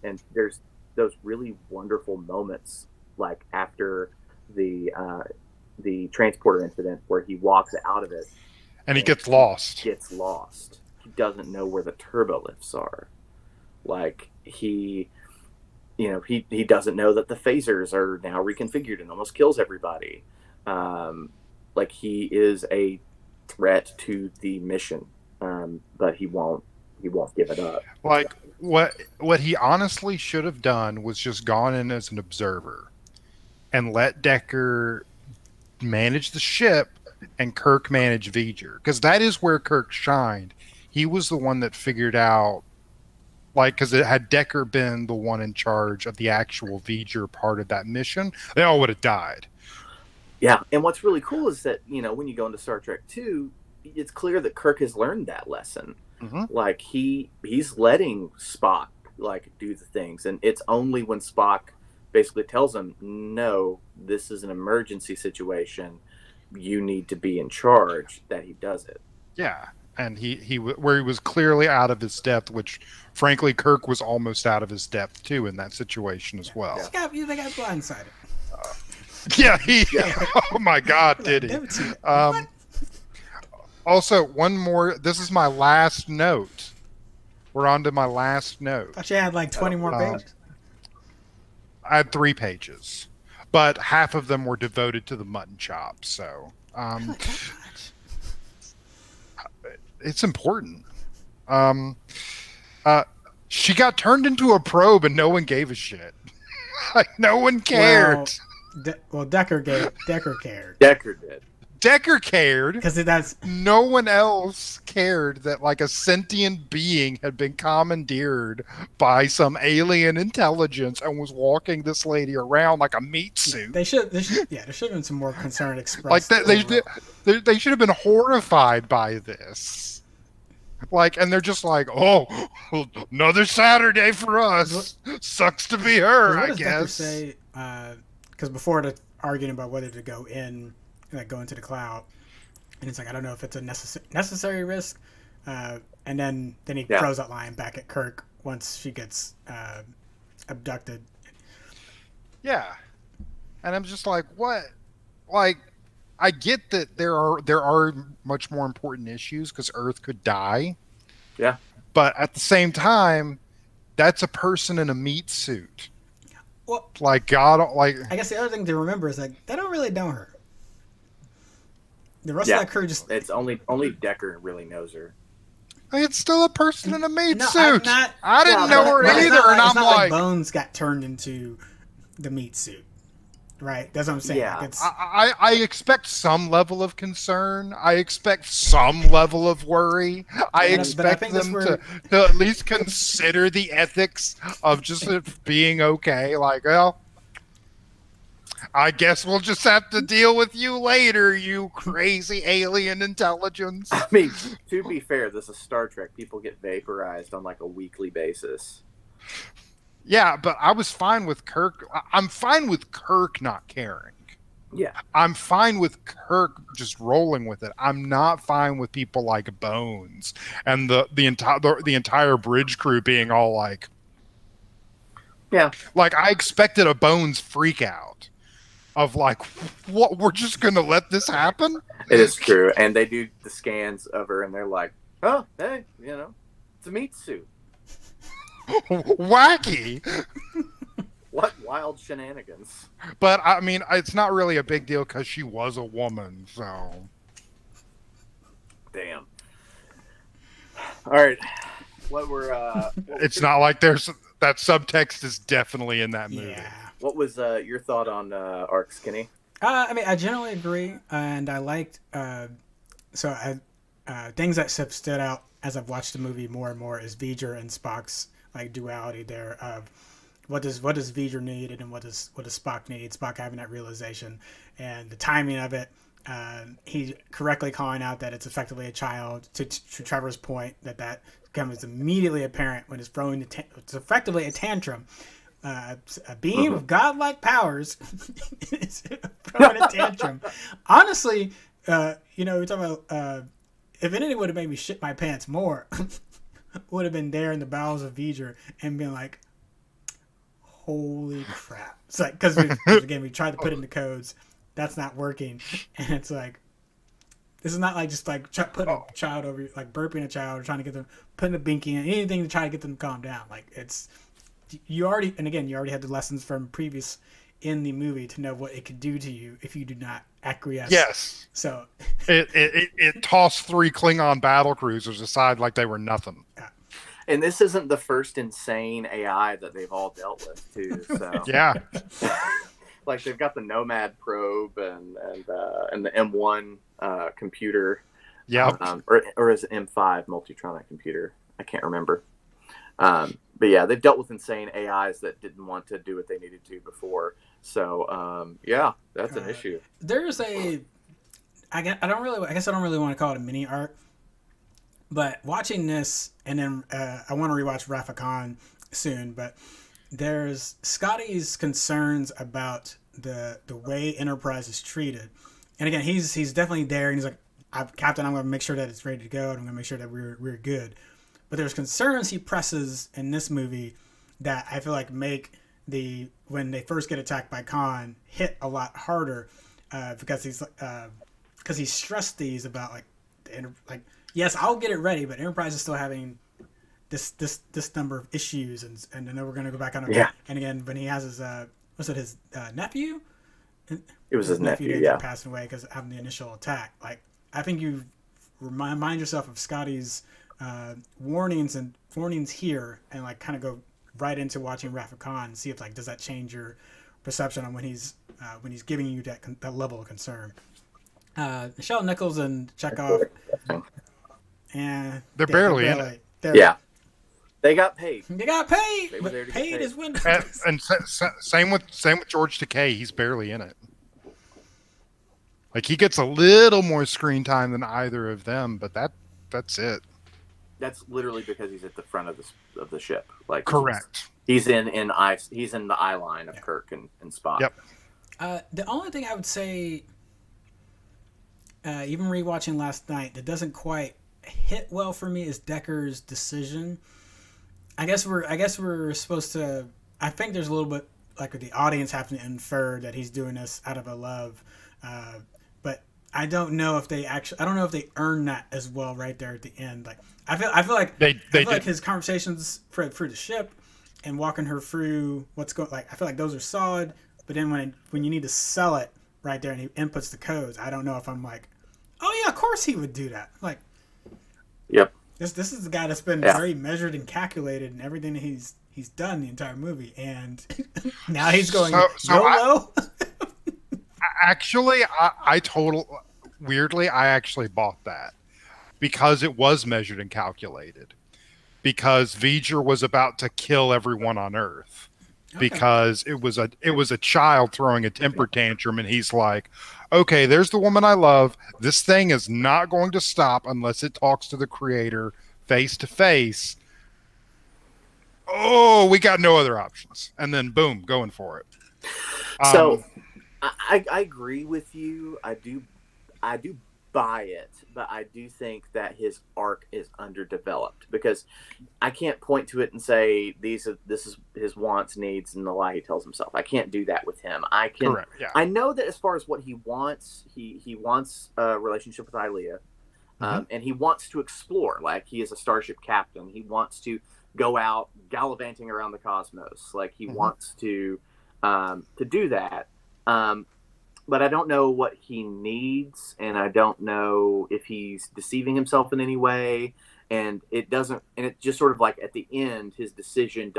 And there's those really wonderful moments, like after the transporter incident, where he walks out of it And he gets lost. He doesn't know where the turbo lifts are. Like he doesn't know that the phasers are now reconfigured and almost kills everybody. Like he is a threat to the mission, but he won't give it up. Like what he honestly should have done was just gone in as an observer and let Decker manage the ship and Kirk manage V'ger, because that is where Kirk shined. He was the one that figured out, like, because it had Decker been the one in charge of the actual V'ger part of that mission, they all would have died. Yeah, and what's really cool is that when you go into Star Trek 2, it's clear that Kirk has learned that lesson. Mm-hmm. Like he's letting Spock do the things, and it's only when Spock basically tells him, no, this is an emergency situation, you need to be in charge, that he does it. Yeah, and he where he was clearly out of his depth, which frankly Kirk was almost out of his depth too in that situation as well. Yeah. They got blindsided. Oh my God, did he? Also, one more. This is my last note. We're on to my last note. Thought you had like 20 more pages. I had 3 pages, but half of them were devoted to the mutton chop. So it's important. She got turned into a probe, and no one gave a shit. Like no one cared. Well, Decker cared. Decker did. Decker cared because that's no one else cared that like a sentient being had been commandeered by some alien intelligence and was walking this lady around like a meat suit. There should have been some more concern expressed. Like they should have been horrified by this. Like, and they're just like, oh, another Saturday for us. Sucks to be her, I guess. Decker say? Because before the arguing about whether to go in. Like go into the cloud, and it's like I don't know if it's a necessary risk, and then he throws that line back at Kirk once she gets abducted. Yeah, and I'm just like, what? Like, I get that there are much more important issues because Earth could die. Yeah, but at the same time, that's a person in a meat suit. Well, like God, like I guess the other thing to remember is like they don't really know her. The rest of that crew it's only Decker really knows her. It's still a person in a meat suit. I didn't know her either, and I'm like Bones got turned into the meat suit. Right? That's what I'm saying. Yeah. Like I expect some level of concern. I expect some level of worry. I expect them to at least consider the ethics of just it being okay. Like, well, I guess we'll just have to deal with you later, you crazy alien intelligence. I mean, to be fair, this is Star Trek. People get vaporized on like a weekly basis. Yeah, but I was fine with Kirk. I'm fine with Kirk not caring. Yeah. I'm fine with Kirk just rolling with it. I'm not fine with people like Bones and the entire bridge crew being all like, Yeah. like I expected a Bones freak out of like, what? We're just gonna let this happen? It is true, and they do the scans of her, and they're like, "Oh, hey, it's a meat suit. Wacky." What wild shenanigans!" But I mean, it's not really a big deal because she was a woman, so. Damn. All right, It's not like there's that subtext is definitely in that movie. Yeah. What was your thought on Arc Skinny? I mean, I generally agree, and I liked things that have stood out as I've watched the movie more and more is V'ger and Spock's like duality there of what does V'ger need and what does Spock need. Spock having that realization and the timing of it. He correctly calling out that it's effectively a child. To Trevor's point, that becomes immediately apparent when it's throwing it's effectively a tantrum. A being with godlike powers is throwing a tantrum. Honestly, we're talking about if anything would have made me shit my pants more, would have been there in the bowels of V'ger and been like, holy crap. It's like, because again, we tried to put in the codes. That's not working. And it's like, this is not like just like putting a child over, like burping a child or trying to get them, putting a binky in, anything to try to get them to calm down. Like it's, you already had the lessons from previous in the movie to know what it could do to you if you do not acquiesce. Yes. So it tossed 3 Klingon battle cruisers aside like they were nothing. And this isn't the first insane AI that they've all dealt with too. So Yeah. like they've got the Nomad probe and the M1 computer. Yeah. Or is it M5 Multitronic computer? I can't remember. But yeah, they've dealt with insane AIs that didn't want to do what they needed to before. So yeah, that's an issue. There's I guess I don't really want to call it a mini arc, but watching this and then I want to rewatch Raffican soon. But there's Scotty's concerns about the way Enterprise is treated, and again, he's definitely there, and he's like, Captain, I'm going to make sure that it's ready to go, and I'm going to make sure that we're good. But there's concerns he presses in this movie that I feel like make when they first get attacked by Khan hit a lot harder because he's stressed these about like yes, I'll get it ready, but Enterprise is still having this number of issues and then we're going to go back on it. Yeah. And again, when he has his nephew? It was his nephew, that yeah, passing away because of having the initial attack. Like I think you remind yourself of Scotty's warnings here and like kind of go right into watching Raffican and see if like does that change your perception on when he's giving you that level of concern. Michelle Nichols and Chekhov, and They're barely in it. Yeah, they got paid. They got paid. They were there to get paid. Is when. And same with George Takei. He's barely in it. Like he gets a little more screen time than either of them, but that's it. That's literally because he's at the front of the ship. Like correct. He's in the eye line of Kirk and Spock. Yep. The only thing I would say, even rewatching last night, that doesn't quite hit well for me is Decker's decision. I guess we're supposed to. I think there's a little bit like the audience having to infer that he's doing this out of a love, but I don't know if they earn that as well right there at the end. Like I feel like I feel like his conversations through the ship and walking her through what's going. Like I feel like those are solid, but then when you need to sell it right there and he inputs the codes, I don't know if I'm like, oh yeah, of course he would do that. Like, yep. This is the guy that's been very measured and calculated in everything that he's done the entire movie, and now he's going YOLO. Weirdly, I actually bought that because it was measured and calculated. Because V'ger was about to kill everyone on Earth. because it was a child throwing a temper tantrum, and he's like, okay, there's the woman I love. This thing is not going to stop unless it talks to the creator face to face. Oh, we got no other options. And then boom, going for it. So I agree with you. I do buy it, but I do think that his arc is underdeveloped because I can't point to it and say this is his wants, needs, and the lie he tells himself. I can't do that with him. I can. Correct, yeah. I know that as far as what he wants, he wants a relationship with Ilea, and he wants to explore. Like, he is a starship captain. He wants to go out gallivanting around the cosmos. Like, he wants to do that. But I don't know what he needs, and I don't know if he's deceiving himself in any way. And it just sort of like at the end, his decision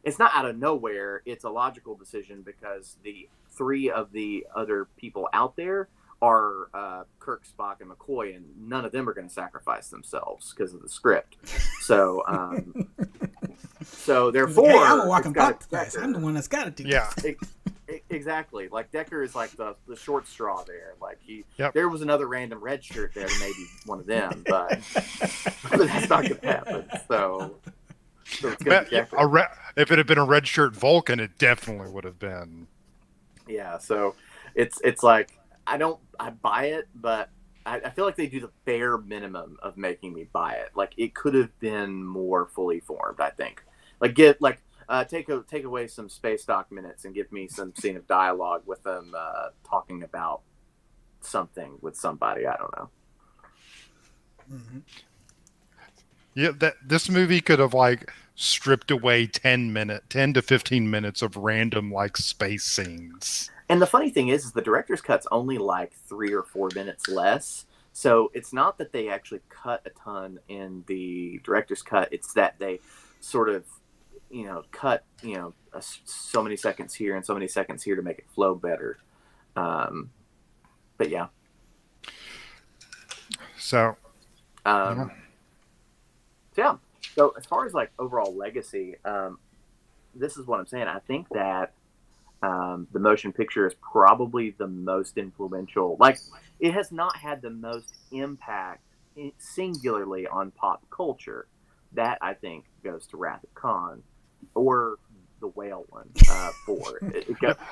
it's not out of nowhere. It's a logical decision because the three of the other people out there are Kirk, Spock, and McCoy, and none of them are going to sacrifice themselves because of the script. So, therefore, hey, I'm a walking podcast. I'm the one that's got to do that. Exactly. Like, Decker is like the short straw there. Like, there was another random red shirt there that may be one of them, but that's not going to happen. So it's going to be Decker. If it had been a red shirt Vulcan, it definitely would have been. Yeah. So it's like, I buy it, but I feel like they do the bare minimum of making me buy it. Like, it could have been more fully formed, I think. Like, take away some space dock minutes and give me some scene of dialogue with them talking about something with somebody. I don't know. Mm-hmm. Yeah, this movie could have like stripped away 10 to 15 minutes of random like space scenes. And the funny thing is the director's cut's only like 3 or 4 minutes less. So it's not that they actually cut a ton in the director's cut. It's that they sort of, cut, so many seconds here and so many seconds here to make it flow better. But yeah. So, yeah. So as far as like overall legacy, this is what I'm saying. I think that the motion picture is probably the most influential. Like, it has not had the most impact singularly on pop culture. That, I think, goes to Wrath of Khan or the whale one for it.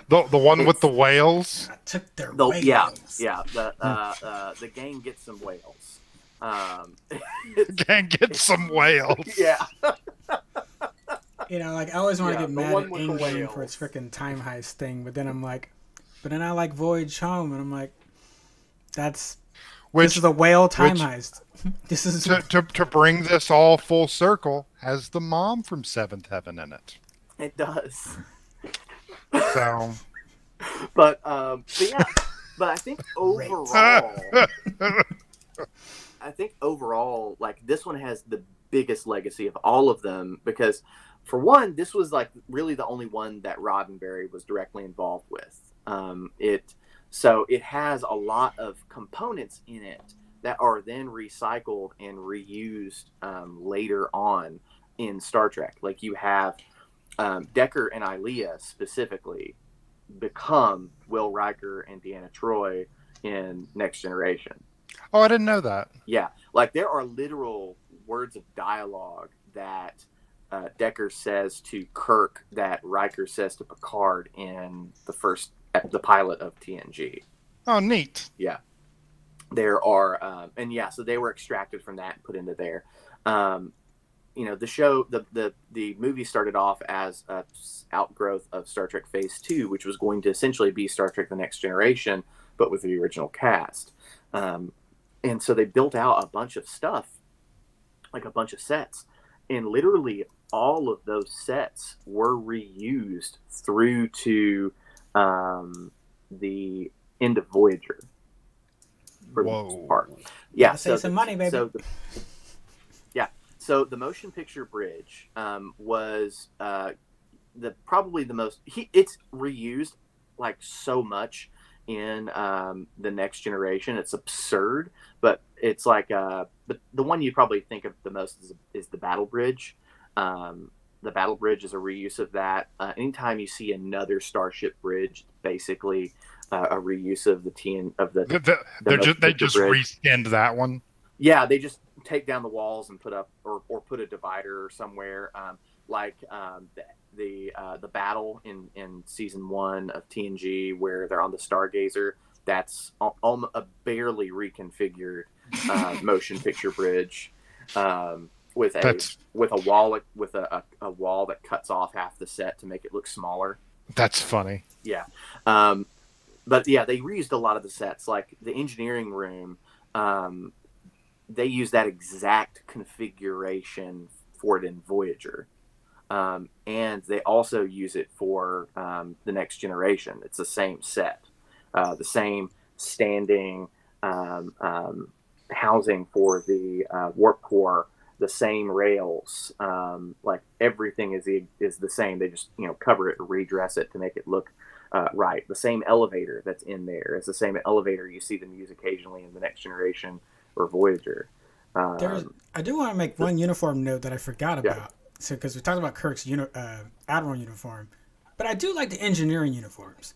The one with the whales. I took their whales. Yeah. The gang gets some whales. Gang gets some whales. Yeah. Like, I always want to get mad at Endgame for its freaking time heist thing, but then I'm like, I like Voyage Home, and I'm like, this is a whale time heist. This is to bring this all full circle, has the mom from Seventh Heaven in it. It does. So, but yeah, but I think overall, like, this one has the biggest legacy of all of them because, for one, this was like really the only one that Roddenberry was directly involved with. So it has a lot of components in it that are then recycled and reused later on in Star Trek. Like, you have Decker and Ilea specifically become Will Riker and Deanna Troi in Next Generation. Oh, I didn't know that. Yeah, like, there are literal words of dialogue that Decker says to Kirk that Riker says to Picard in the pilot of TNG. Oh, neat. Yeah. There are, so they were extracted from that and put into there. The show, the movie started off as an outgrowth of Star Trek Phase 2, which was going to essentially be Star Trek The Next Generation, but with the original cast. And so they built out a bunch of stuff, like a bunch of sets. And literally all of those sets were reused through to the end of Voyager. For the most part. Yeah. Save some money, baby. So the motion picture bridge was probably the most. It's reused like so much in the Next Generation. It's absurd, but it's like but the one you probably think of the most is the battle bridge, the battle bridge is a reuse of that. Anytime you see another starship bridge, basically a reuse of the They picture just bridge. reskinned that one. Yeah, they just take down the walls and put up or put a divider somewhere. The battle in season 1 of TNG where they're on the Stargazer. That's a barely reconfigured motion picture bridge with a wall that cuts off half the set to make it look smaller. That's funny. Yeah, but yeah, they reused a lot of the sets, like the engineering room. They use that exact configuration for it in Voyager. And they also use it for the Next Generation. It's the same set, the same standing housing for the warp core, the same rails. Like everything is the same. They just cover it or redress it to make it look right. The same elevator that's in there is the same elevator you see them use occasionally in the Next Generation or Voyager. I do want to make one uniform note that I forgot about. Yeah. So, because we talked about Kirk's Admiral uniform, but I do like the engineering uniforms.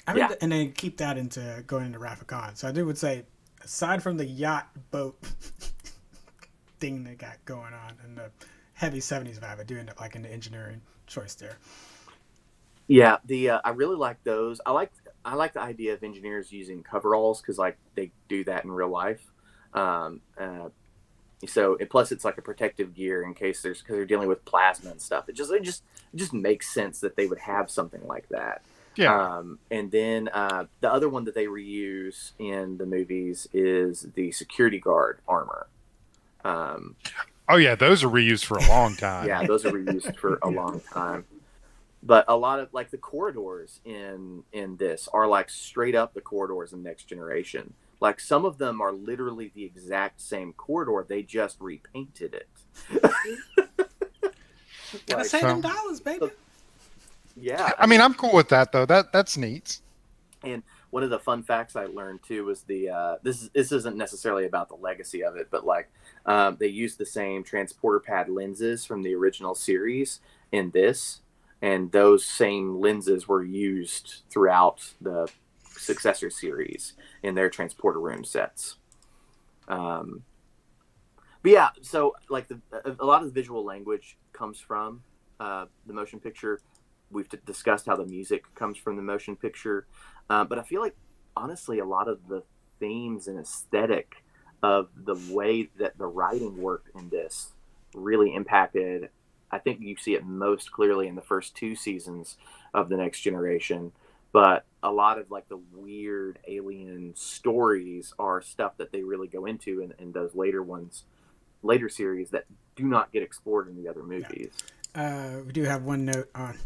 I mean, and they keep that into going into Wrath of Khan. So I would say, aside from the yacht boat thing they got going on and the heavy 70s vibe, I do end up liking the engineering choice there. Yeah, I really like those. I like the idea of engineers using coveralls because like they do that in real life. So plus it's like a protective gear in case because they're dealing with plasma and stuff. It just makes sense that they would have something like that. Yeah. And then the other one that they reuse in the movies is the security guard armor. Oh yeah, those are reused for a long time. Yeah, those are reused for a long time. But a lot of like the corridors in this are like straight up the corridors in Next Generation. Like some of them are literally the exact same corridor. They just repainted it. Gotta save them dollars, baby. Yeah. I mean, I'm cool with that though. That's neat. And one of the fun facts I learned too was this isn't necessarily about the legacy of it, but like they used the same transporter pad lenses from the original series in this, and those same lenses were used throughout the successor series in their transporter room sets. But yeah, so like a lot of the visual language comes from the motion picture. We've discussed how the music comes from the motion picture, but I feel like honestly a lot of the themes and aesthetic of the way that the writing worked in this really impacted. I think you see it most clearly in the first 2 seasons of The Next Generation, but a lot of like the weird alien stories are stuff that they really go into in those later series that do not get explored in the other movies. We do have one note on.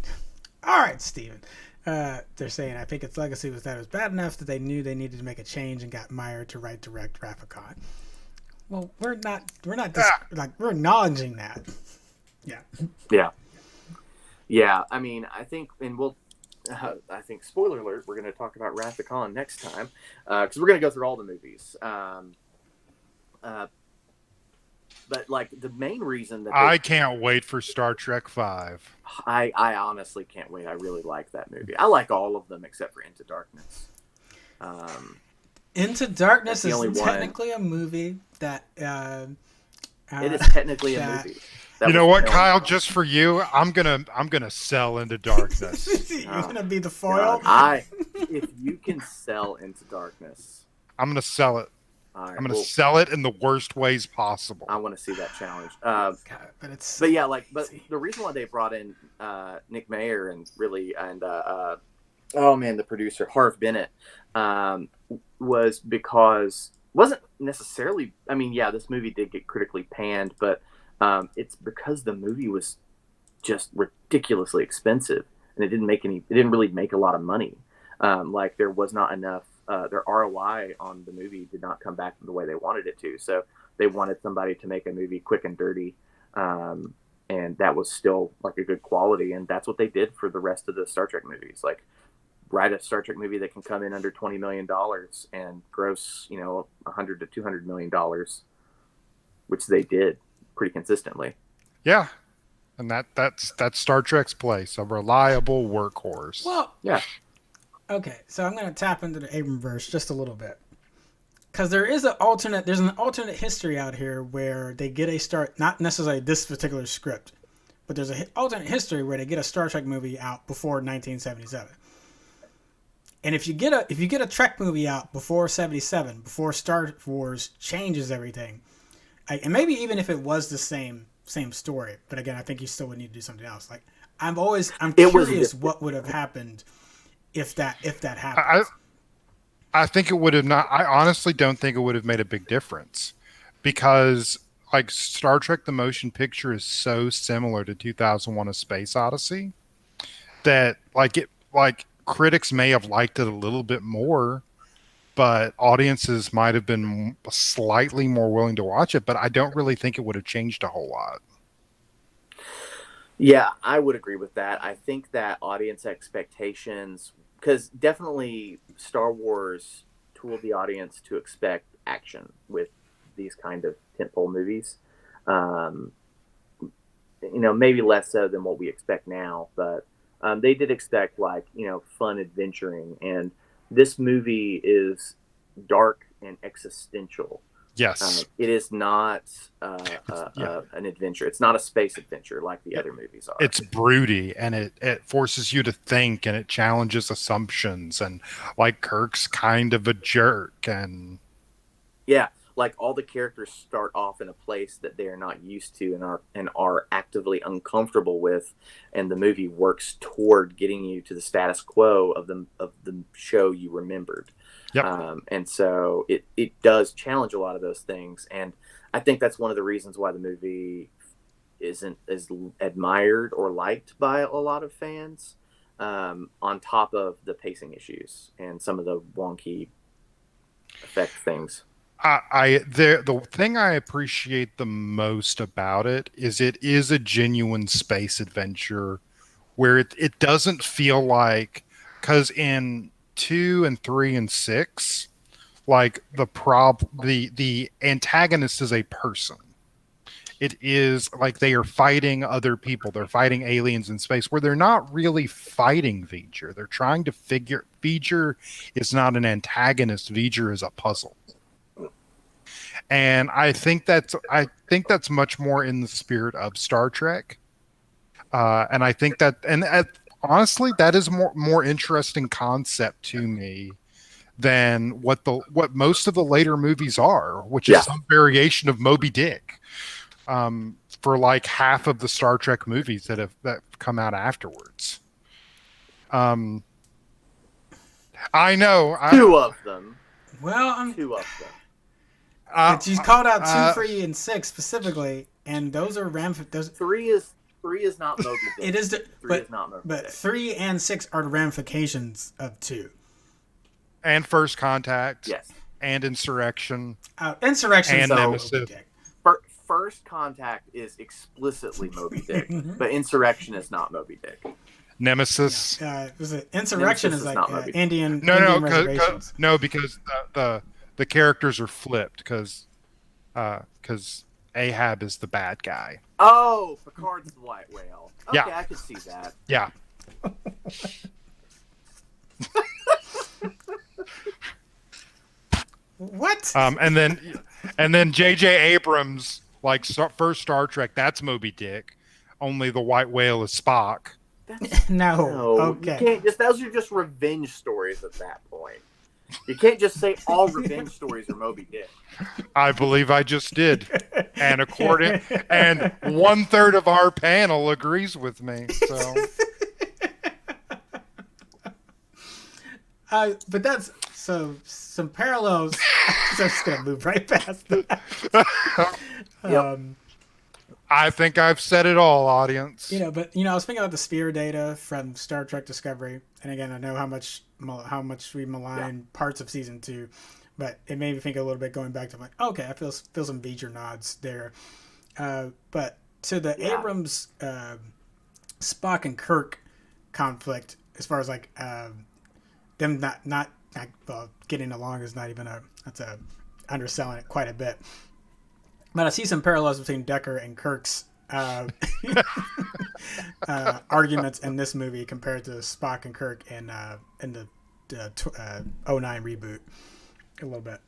All right, Steven. They're saying, I think its legacy was that it was bad enough that they knew they needed to make a change and got Meyer to write direct Wrath of Khan. Well, we're acknowledging that. Yeah. I mean, I think, and I think, spoiler alert, we're going to talk about Wrath of Khan next time because we're going to go through all the movies. But like the main reason that I can't wait for Star Trek V. I honestly can't wait. I really like that movie. I like all of them except for Into Darkness. Into Darkness is technically a movie that it is technically a movie. You know what, Kyle? Just for you, I'm gonna sell Into Darkness. You're gonna be the foil. If you can sell Into Darkness, I'm gonna sell it. Right, I'm gonna sell it in the worst ways possible. I want to see that challenge. But the reason why they brought in Nick Mayer and the producer Harv Bennett was because wasn't necessarily. I mean, yeah, this movie did get critically panned, but it's because the movie was just ridiculously expensive and it didn't really make a lot of money. Like there was not enough. Their ROI on the movie did not come back the way they wanted it to. So they wanted somebody to make a movie quick and dirty. And that was still like a good quality. And that's what they did for the rest of the Star Trek movies. Like write a Star Trek movie that can come in under $20 million and gross, $100 to $200 million, which they did pretty consistently. Yeah. And that's Star Trek's place, a reliable workhorse. Well, Yeah. okay, so I'm going to tap into the Abramverse just a little bit. Because there's an alternate history out here where they get a start, not necessarily this particular script, but there's an alternate history where they get a Star Trek movie out before 1977. And if you get a Trek movie out before 77, before Star Wars changes everything, and maybe even if it was the same story, but again, I think you still would need to do something else. Like I'm curious what would have happened if that happened. I think it would have not. I honestly don't think it would have made a big difference because like Star Trek the motion picture is so similar to 2001: A Space Odyssey that like critics may have liked it a little bit more, but audiences might have been slightly more willing to watch it, but I don't really think it would have changed a whole lot. Yeah, I would agree with that. I think that audience expectations, because definitely Star Wars tooled the audience to expect action with these kind of tentpole movies. Maybe less so than what we expect now, but they did expect fun adventuring. And this movie is dark and existential. Yes. It is not an adventure. It's not a space adventure like the other movies are. It's broody, and it forces you to think, and it challenges assumptions, and like Kirk's kind of a jerk, and yeah, like all the characters start off in a place that they are not used to and are actively uncomfortable with, and the movie works toward getting you to the status quo of the show you remembered. Yep. And so it does challenge a lot of those things. And I think that's one of the reasons why the movie isn't as admired or liked by a lot of fans, on top of the pacing issues and some of the wonky effect things. The thing I appreciate the most about it is a genuine space adventure where it doesn't feel like, because in 2 and 3 and 6, like the antagonist is a person. It is like they are fighting other people. They're fighting aliens in space where they're not really fighting V'ger. They're trying to figure V'ger is not an antagonist. V'ger is a puzzle. And I think that's much more in the spirit of Star Trek. And I think that, honestly, that is more interesting concept to me than what most of the later movies are, which is some variation of Moby Dick. For like half of the Star Trek movies that come out afterwards. I know two of them. Well, two of them. But you called out 2, 3, and 6 specifically, and those are those. Three is not Moby Dick. It is, three is not Moby but Dick. 3 and 6 are the ramifications of 2. And First Contact. Yes. And Insurrection. Insurrection and Nemesis. First Contact is explicitly Moby Dick, but Insurrection is not Moby Dick. Nemesis. Was it Insurrection? Nemesis is not like Moby Indian. No, Indian no, reservations. no, because the characters are flipped because Ahab is the bad guy. Oh, Picard's the white whale. Okay, Yeah. I could see that. Yeah. What? And then J.J. Abrams, like first Star Trek, that's Moby Dick. Only the white whale is Spock. No. Okay. You can't those are just revenge stories at that point. You can't just say all revenge stories are Moby Dick. I believe I just did, and 1/3 of our panel agrees with me. So, but that's some parallels. I'm just gonna move right past that. Yep. I think I've said it all, audience. I was thinking about the spear data from Star Trek Discovery, and again, I know how much we malign parts of season 2, but it made me think a little bit going back to like, okay, I feel some V'ger nods there. But to the Abrams Spock and Kirk conflict, as far as like them not getting along is not even underselling it quite a bit. But I see some parallels between Decker and Kirk's arguments in this movie compared to Spock and Kirk in the 09 reboot a little bit.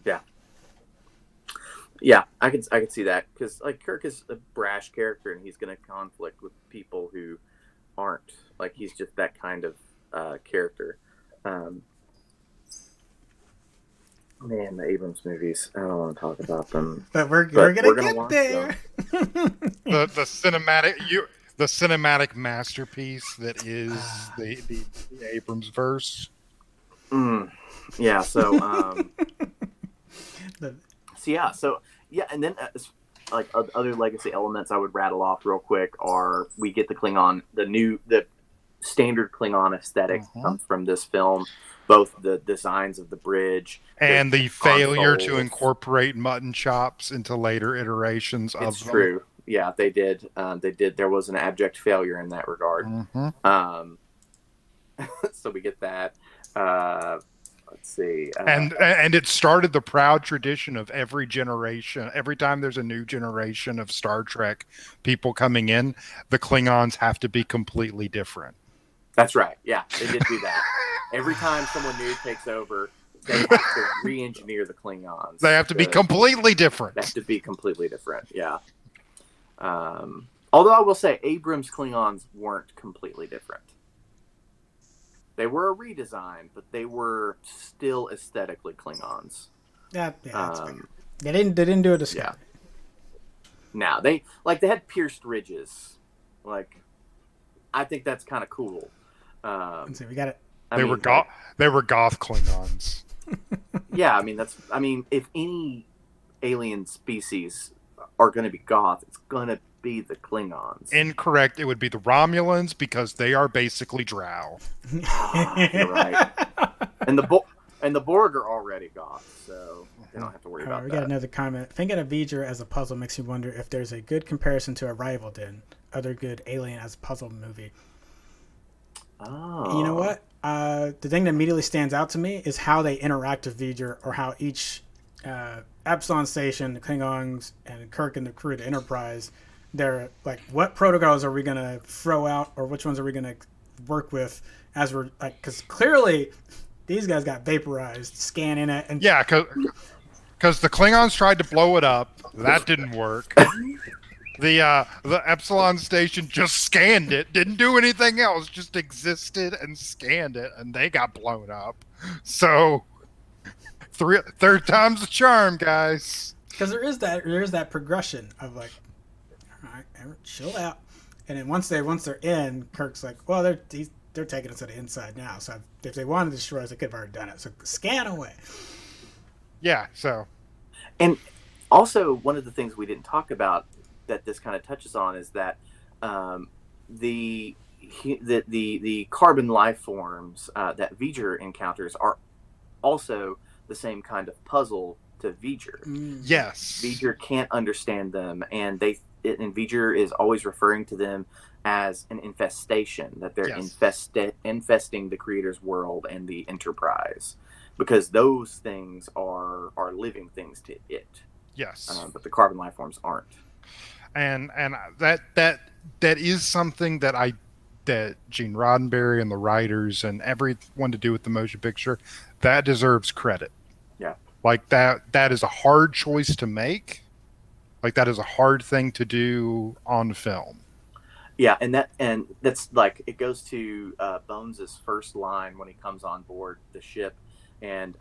Yeah, I could see that, because like Kirk is a brash character and he's going to conflict with people who aren't. Like, he's just that kind of character. Man, the Abrams movies, I don't want to talk about them. But we're gonna get watch there. The cinematic masterpiece that is the Abrams verse. Yeah, so and then like other legacy elements I would rattle off real quick are, we get the Klingon, the standard Klingon aesthetic comes from this film, both the designs of the bridge and the failure consoles. to incorporate mutton chops into later iterations of them. It's true. Yeah, they did. There was an abject failure in that regard. So we get that. Let's see. And it started the proud tradition of every generation. Every time there's a new generation of Star Trek people coming in, the Klingons have to be completely different. That's right. Yeah, they did do that. Every time someone new takes over, they have to re-engineer the Klingons. They have to be completely different. They have to be completely different. Yeah. Although I will say, Abrams' Klingons weren't completely different. They were a redesign, but they were still aesthetically Klingons. Yeah, that's fair. They didn't do a discovery. Yeah. Now they had pierced ridges. Like, I think that's kind of cool. Let's see, we got it. They were goth Klingons. Yeah, I mean, if any alien species are going to be goth, it's going to be the Klingons. Incorrect. It would be the Romulans, because they are basically drow. You're right. And the Borg are already goth, so they don't have to worry about we that. got another comment. Thinking of V'ger as a puzzle makes me wonder if there's a good comparison to Arrival then. Other good alien as a puzzle movie. Oh. You know what? The thing that immediately stands out to me is how they interact with V'ger, or how each Epsilon station, the Klingons, and Kirk and the crew of the Enterprise, they're like, what protocols are we going to throw out, or which ones are we going to work with as we're like, because clearly these guys got vaporized scanning it. And yeah, because the Klingons tried to blow it up. That didn't work. The Epsilon station just scanned it, didn't do anything else, just existed and scanned it, and they got blown up. So third time's the charm, guys. Because there is that progression of like, all right, chill out, and then once they're in, Kirk's like, well, they're taking us to the inside now. So if they wanted to destroy us, they could have already done it. So scan away. Yeah. So, and also one of the things we didn't talk about that this kind of touches on is that the carbon life forms that V'ger encounters are also the same kind of puzzle to V'ger. Yes. V'ger can't understand them, and V'ger is always referring to them as an infestation, that they're infesting the Creator's world and the Enterprise, because those things are living things to it. Yes. But the carbon life forms aren't. And that is something that Gene Roddenberry and the writers and everyone to do with the motion picture, that deserves credit. Yeah. Like that is a hard choice to make. Like, that is a hard thing to do on film. Yeah, and that's like, it goes to Bones' first line when he comes on board the ship, and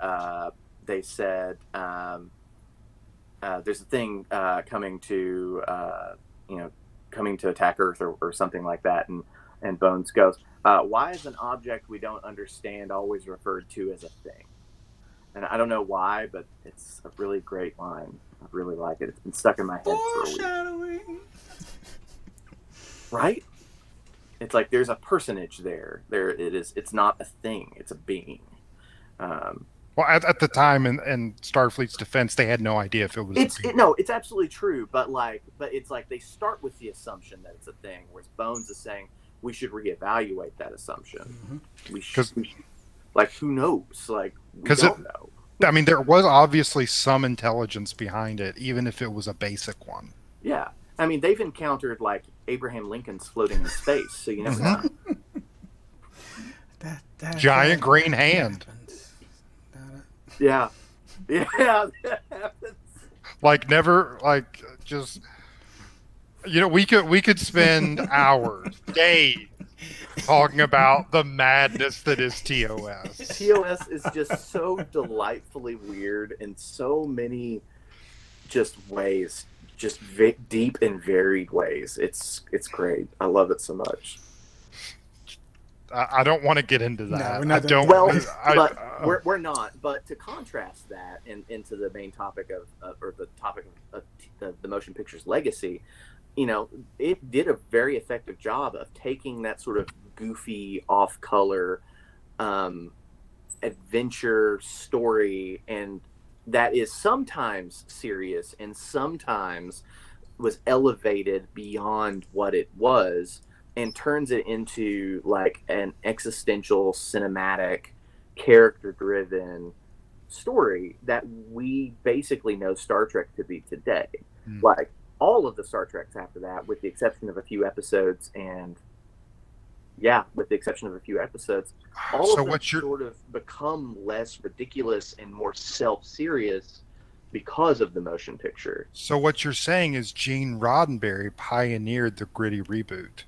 they said there's a thing coming to attack Earth or something like that, and Bones goes, why is an object we don't understand always referred to as a thing? And I don't know why, but it's a really great line. I really like it. It's been stuck in my head for a week. Right? It's like there's a personage there. There it is. It's not a thing. It's a being. Well, at the time in Starfleet's defense, they had no idea if it was. It's absolutely true. But it's like they start with the assumption that it's a thing, whereas Bones is saying we should reevaluate that assumption. Mm-hmm. Who knows? We don't know. I mean, there was obviously some intelligence behind it, even if it was a basic one. Yeah, I mean, they've encountered like Abraham Lincoln's floating in space, so you never know. Giant green hand. Yeah, yeah, that happens. Like never, like just. We could spend hours, days talking about the madness that is TOS. TOS is just so delightfully weird in so many just ways, just deep and varied ways. It's great. I love it so much. I don't want to get into that. No, we're not I don't. Well, but we're not. But to contrast that into the main topic or the topic of the motion picture's legacy, it did a very effective job of taking that sort of goofy, off-color adventure story, and that is sometimes serious and sometimes was elevated beyond what it was, and turns it into like an existential, cinematic, character-driven story that we basically know Star Trek to be today. Like all of the Star Treks after that, with the exception of a few episodes, all of them sort of become less ridiculous and more self-serious because of the motion picture. So what you're saying is Gene Roddenberry pioneered the gritty reboot.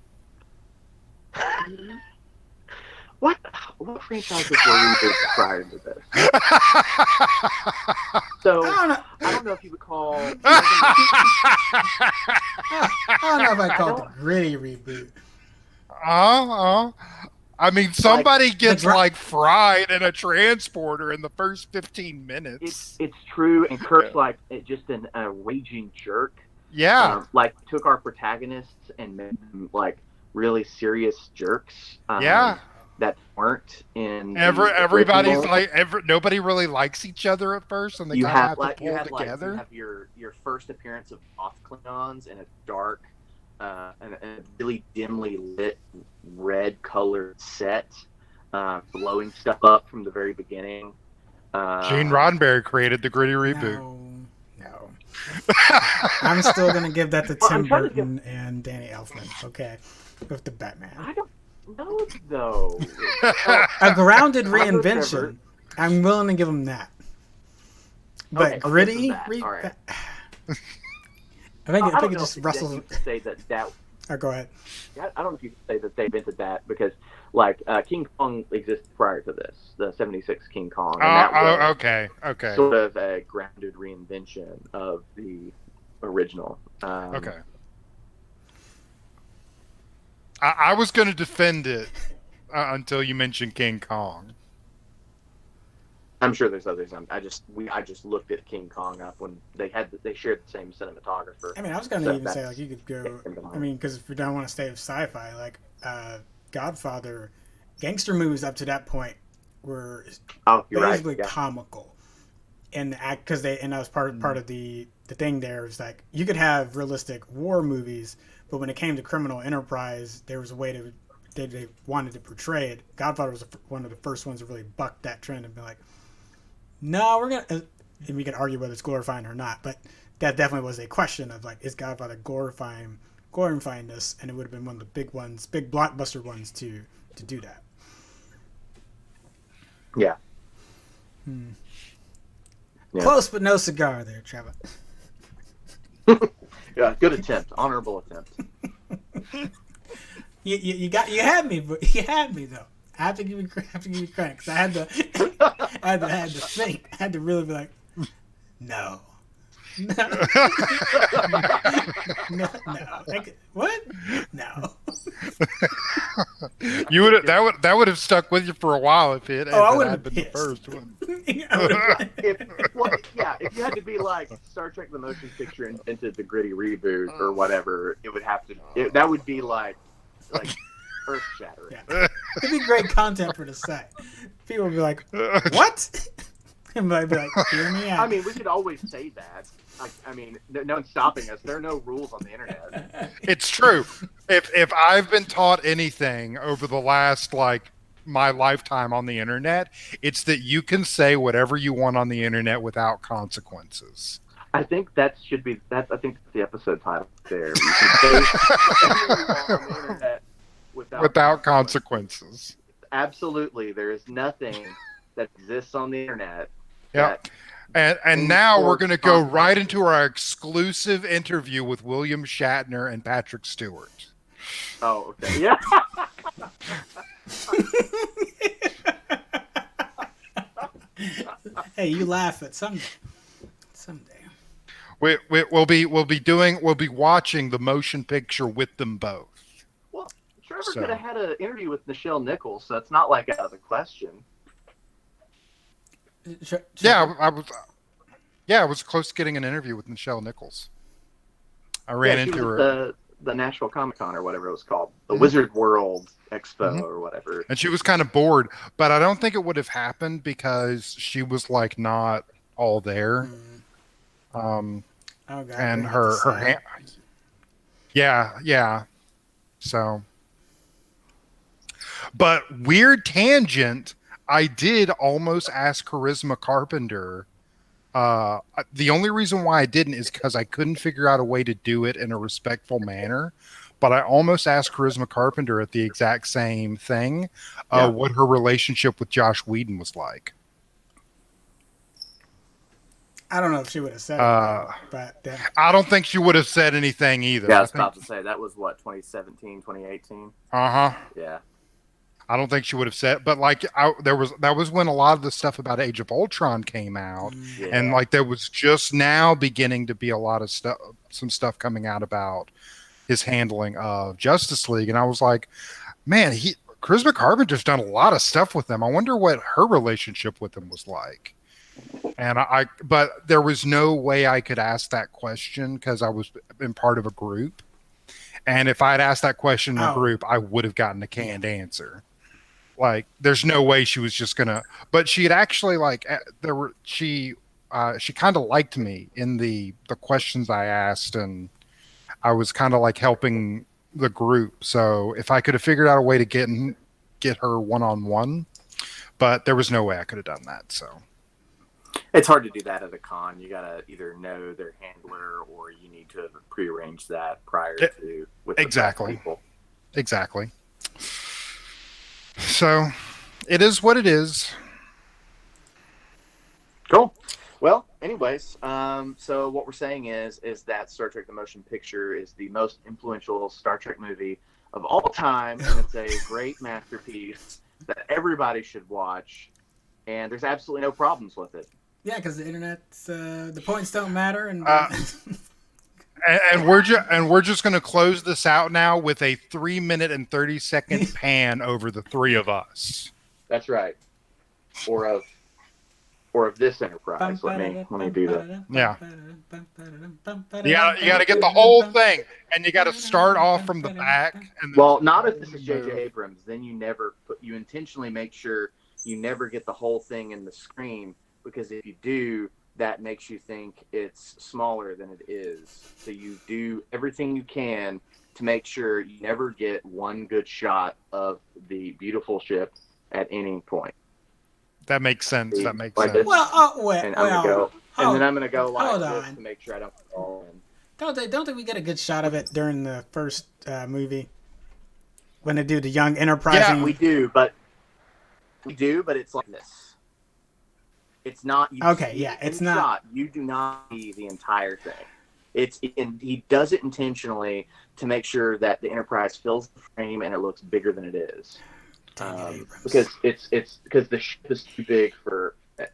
What franchises were reboots prior to this? So I don't know if you would call. I don't know if I call it a gritty reboot. I mean, somebody gets fried in a transporter in the first 15 minutes. It's true, and Kirk's like just a raging jerk. Yeah, took our protagonists and made them like really serious jerks. That weren't in everybody's like nobody really likes each other at first, and they kind of have to pull together. You have your first appearance of Hoth Klingons in a dark and a really dimly lit red colored set, blowing stuff up from the very beginning. Gene Roddenberry created the gritty reboot. No. I'm still gonna give that to Tim Burton and Danny Elfman. Okay, with the Batman. I don't know though. A grounded reinvention. I'm willing to give him that. But gritty. All right. I think it just rustles. Say that. Oh, go ahead. I don't know if you can say that they invented that, because King Kong existed prior to this, the '76 King Kong. And that was okay. Sort of a grounded reinvention of the original. Okay. I was going to defend it until you mentioned King Kong. I'm sure there's others. I just looked at King Kong up when they shared the same cinematographer. I mean, I was going to even say you could go. I mean, because if we don't want to stay with sci-fi, Godfather, gangster movies up to that point were basically comical, and because that was part of the thing. There was you could have realistic war movies, but when it came to criminal enterprise, there was a way they wanted to portray it. Godfather was one of the first ones to really buck that trend and be like, no, we're gonna. And we can argue whether it's glorifying or not, but that definitely was a question of is Godfather glorifying this, and it would have been one of the big blockbuster ones to do that. Yeah. Yeah. Close, but no cigar there, Trevor. Yeah, good attempt, honorable attempt. You had me though. I have to give you credit, because I had to think. I had to really be like, no. No. What? No. You would that would have stuck with you for a while if it had been the first one. If you had to be like Star Trek the Motion Picture invented the gritty reboot or whatever, it would have to. That would be like earth shattering. Yeah. It'd be great content for the site. People would be like, "What?" And I'd be like, "Hear me out." I mean, we could always say that. No one's stopping us. There are no rules on the internet. It's true. If I've been taught anything over the last my lifetime on the internet, it's that you can say whatever you want on the internet without consequences. I think that should be that. I think that's the episode title there. We can say anything on the internet Without consequences. Absolutely, there is nothing that exists on the internet. Yep. And now we're going to go right into our exclusive interview with William Shatner and Patrick Stewart. Oh, okay. Yeah. Hey, you laugh at someday. We'll be watching the motion picture with them both. Well, Trevor could have had an interview with Nichelle Nichols, so it's not like out of the question. Yeah, I was close to getting an interview with Nichelle Nichols. I ran into her. The Nashville Comic Con or whatever it was called, the Wizard World Expo or whatever. And she was kind of bored, but I don't think it would have happened because she was like not all there. Oh, God, and her hand. Yeah. So, but weird tangent. I did almost ask Charisma Carpenter. The only reason why I didn't is because I couldn't figure out a way to do it in a respectful manner. But I almost asked Charisma Carpenter at the exact same thing, what her relationship with Josh Whedon was like. I don't know if she would have said it, but I don't think she would have said anything either. Yeah, I was about to say, that was what, 2017, 2018? Uh-huh. Yeah. I don't think she would have said, but like that was when a lot of the stuff about Age of Ultron came out, and like there was just now beginning to be a lot of some stuff coming out about his handling of Justice League, and I was like, man, Charisma Carpenter's done a lot of stuff with them. I wonder what her relationship with him was like. And but there was no way I could ask that question because I was in part of a group, and if I had asked that question in a group, I would have gotten a canned answer. Like, there's no way she was just gonna. But she had actually she kind of liked me in the questions I asked, and I was kind of like helping the group. So if I could have figured out a way to get her one-on-one, but there was no way I could have done that. So it's hard to do that at a con. You gotta either know their handler, or you need to prearrange that prior to with exactly people. Exactly. So, it is what it is. Cool. Well, anyways, so what we're saying is that Star Trek: The Motion Picture is the most influential Star Trek movie of all time, and it's a great masterpiece that everybody should watch, and there's absolutely no problems with it. Yeah, because the internet's the points don't matter, and and we're just going to close this out now with a 3-minute and 30-second pan over the three of us. That's right. Or of this Enterprise. Let me do that. Yeah. You got to get the whole thing, and you got to start off from the back. And well, not if this is J.J. Abrams. Then you intentionally make sure you never get the whole thing in the screen, because if you do, that makes you think it's smaller than it is. So you do everything you can to make sure you never get one good shot of the beautiful ship at any point. That makes sense. That makes sense. Well, and then I'm gonna go like this to make sure I don't fall in. Don't think we get a good shot of it during the first movie when they do the young Enterprise? Yeah, we do, but it's like this. It's not. It's not. Shot, you do not see the entire thing. He does it intentionally to make sure that the Enterprise fills the frame and it looks bigger than it is. Because the ship is too big for it.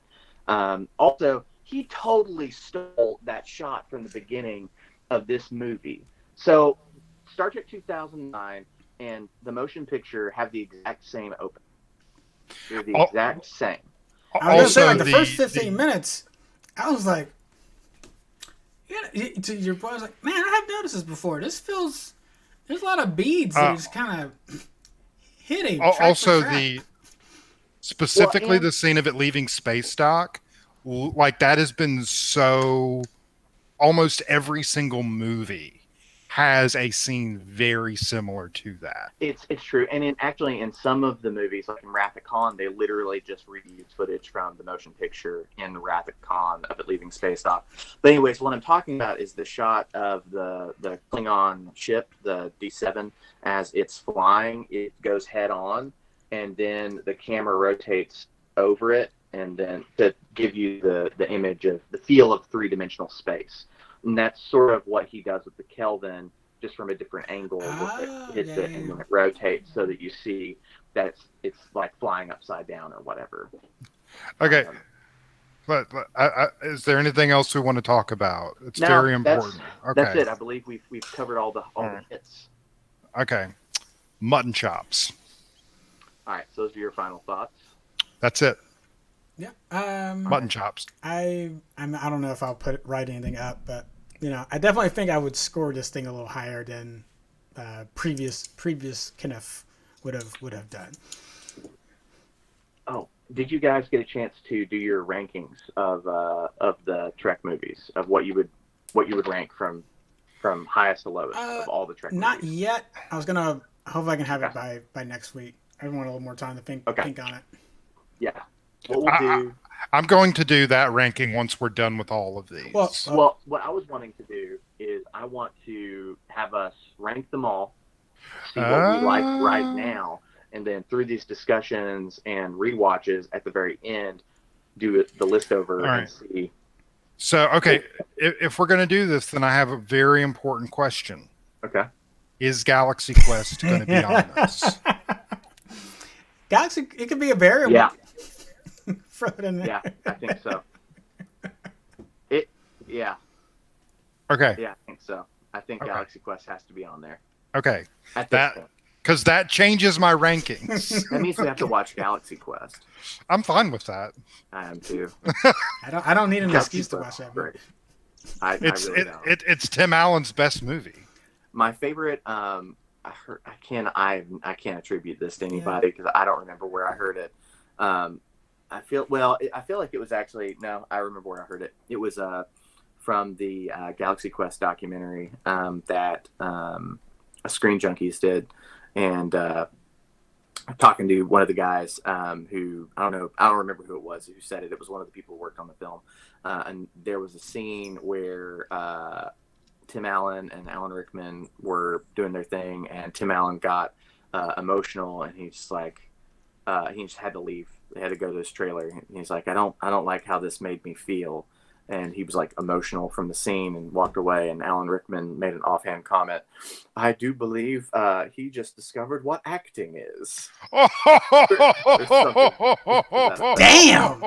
Also, he totally stole that shot from the beginning of this movie. So, Star Trek 2009 and the motion picture have the exact same opening. They're the exact same. I was gonna say, like, the first 15 minutes, I was like, to your point, I was like, man, I have noticed this before. This feels, there's a lot of beads that just kind of hitting. Also, specifically the scene of it leaving space dock, like that has been so, almost every single movie has a scene very similar to that. It's true, and in some of the movies, like in Wrath of Khan, they literally just reuse footage from the motion picture in Wrath of Khan of it leaving space dock. But anyways, what I'm talking about is the shot of the Klingon ship, the D7, as it's flying. It goes head on, and then the camera rotates over it, and then to give you the image of the feel of three-dimensional space. And that's sort of what he does with the Kelvin, just from a different angle. It hits it and then it rotates so that you see that it's like flying upside down or whatever. Okay. But is there anything else we want to talk about? It's very important. Okay. That's it. I believe we've covered all the hits. Okay. Mutton chops. All right. So those are your final thoughts. That's it. Yeah. Mutton chops. I don't know if I'll write anything up, but I definitely think I would score this thing a little higher than previous Kenneth would have done. Oh, did you guys get a chance to do your rankings of the Trek movies, of what you would rank from highest to lowest of all the Trek movies? Not yet. I was gonna hope I can have it by next week. I want a little more time to think on it. Yeah. What we'll do. I'm going to do that ranking once we're done with all of these. Well, what I was wanting to do is I want to have us rank them all, see what we like right now, and then through these discussions and rewatches at the very end, do the list over and see. So, okay, if we're going to do this, then I have a very important question. Okay. Is Galaxy Quest going to be on this? Galaxy, it could be a variable. Yeah. Throw it in there. Yeah, I think so. Yeah. Okay. Yeah, I think so. I think Galaxy Quest has to be on there. Okay. At this point. Because that changes my rankings. That means we have to watch Galaxy Quest. I'm fine with that. I am too. I don't need an excuse to watch that. I really don't. It's Tim Allen's best movie. My favorite. I can't attribute this to anybody because I don't remember where I heard it. I feel like it was actually I remember where I heard it. It was from the Galaxy Quest documentary that Screen Junkies did, and talking to one of the guys who I don't remember who it was who said it. It was one of the people who worked on the film, and there was a scene where Tim Allen and Alan Rickman were doing their thing, and Tim Allen got emotional, and he just had to leave. They had to go to his trailer. He's like, I don't like how this made me feel. And he was like emotional from the scene and walked away. And Alan Rickman made an offhand comment. I do believe he just discovered what acting is. Damn.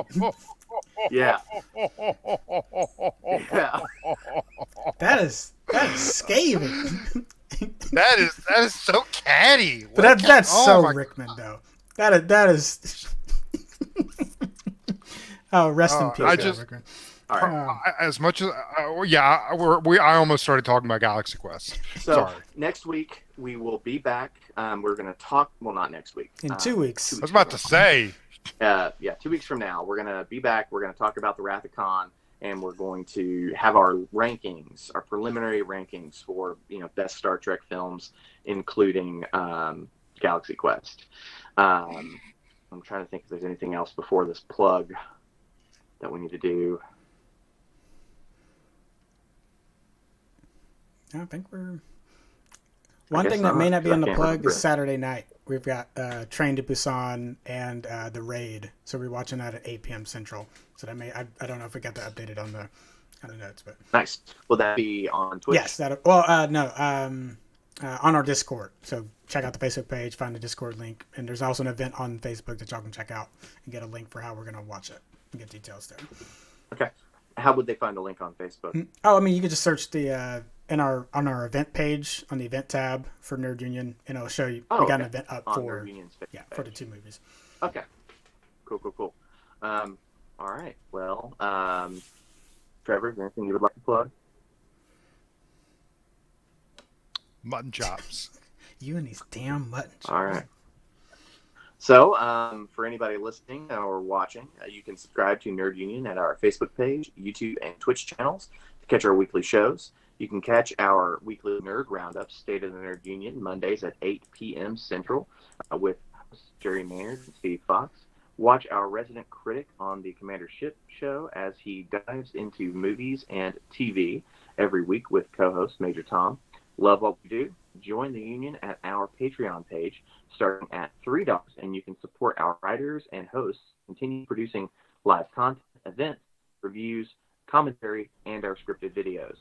Yeah. Yeah. That is scathing. That is so catty. But that's so Rickman though. That is. Oh, rest in peace. Rickman. All right. As much as I almost started talking about Galaxy Quest. So Sorry. Next week we will be back. We're going to talk. Well, not next week. In 2 weeks. I was about to say. 2 weeks from now, we're going to be back. We're going to talk about the Wrath of Khan, and we're going to have our rankings, our preliminary rankings for best Star Trek films, including Galaxy Quest. I'm trying to think if there's anything else before this plug that we need to do. I think we're... One thing that may not be on the plug is Saturday night. We've got Train to Busan and The Raid. So we're watching that at 8 p.m. Central. So that I don't know if we got that updated on the notes, but... Nice. Will that be on Twitch? Yes. On our Discord. So check out the Facebook page, find the Discord link. And there's also an event on Facebook that y'all can check out and get a link for how we're going to watch it and get details there. Okay. How would they find a link on Facebook? Oh, I mean, you could just search on our event page on the event tab for Nerd Union, and it'll show you. We got an event up for the 2 movies. Okay. Cool. All right. Well, Trevor, is there anything you would like to plug? Mutton chops. You and these damn mutton chops. All right. So, for anybody listening or watching, you can subscribe to Nerd Union at our Facebook page, YouTube, and Twitch channels to catch our weekly shows. You can catch our weekly Nerd Roundup, State of the Nerd Union, Mondays at 8 p.m. Central with hosts Jerry Maynard and Steve Fox. Watch our resident critic on the Commander Ship show as he dives into movies and TV every week with co-host Major Tom. Love what we do? Join the union at our Patreon page starting at $3, and you can support our writers and hosts continue producing live content, events, reviews, commentary, and our scripted videos.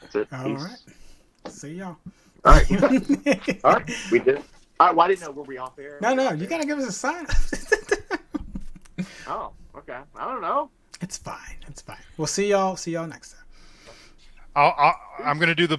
That's it. All Peace. right. See y'all. All right. All right. We did. All right. Well, I didn't know. Were we off air? No, you gotta give us a sign. Oh, okay. I don't know. It's fine. We'll see y'all. See y'all next time. I'm going to do the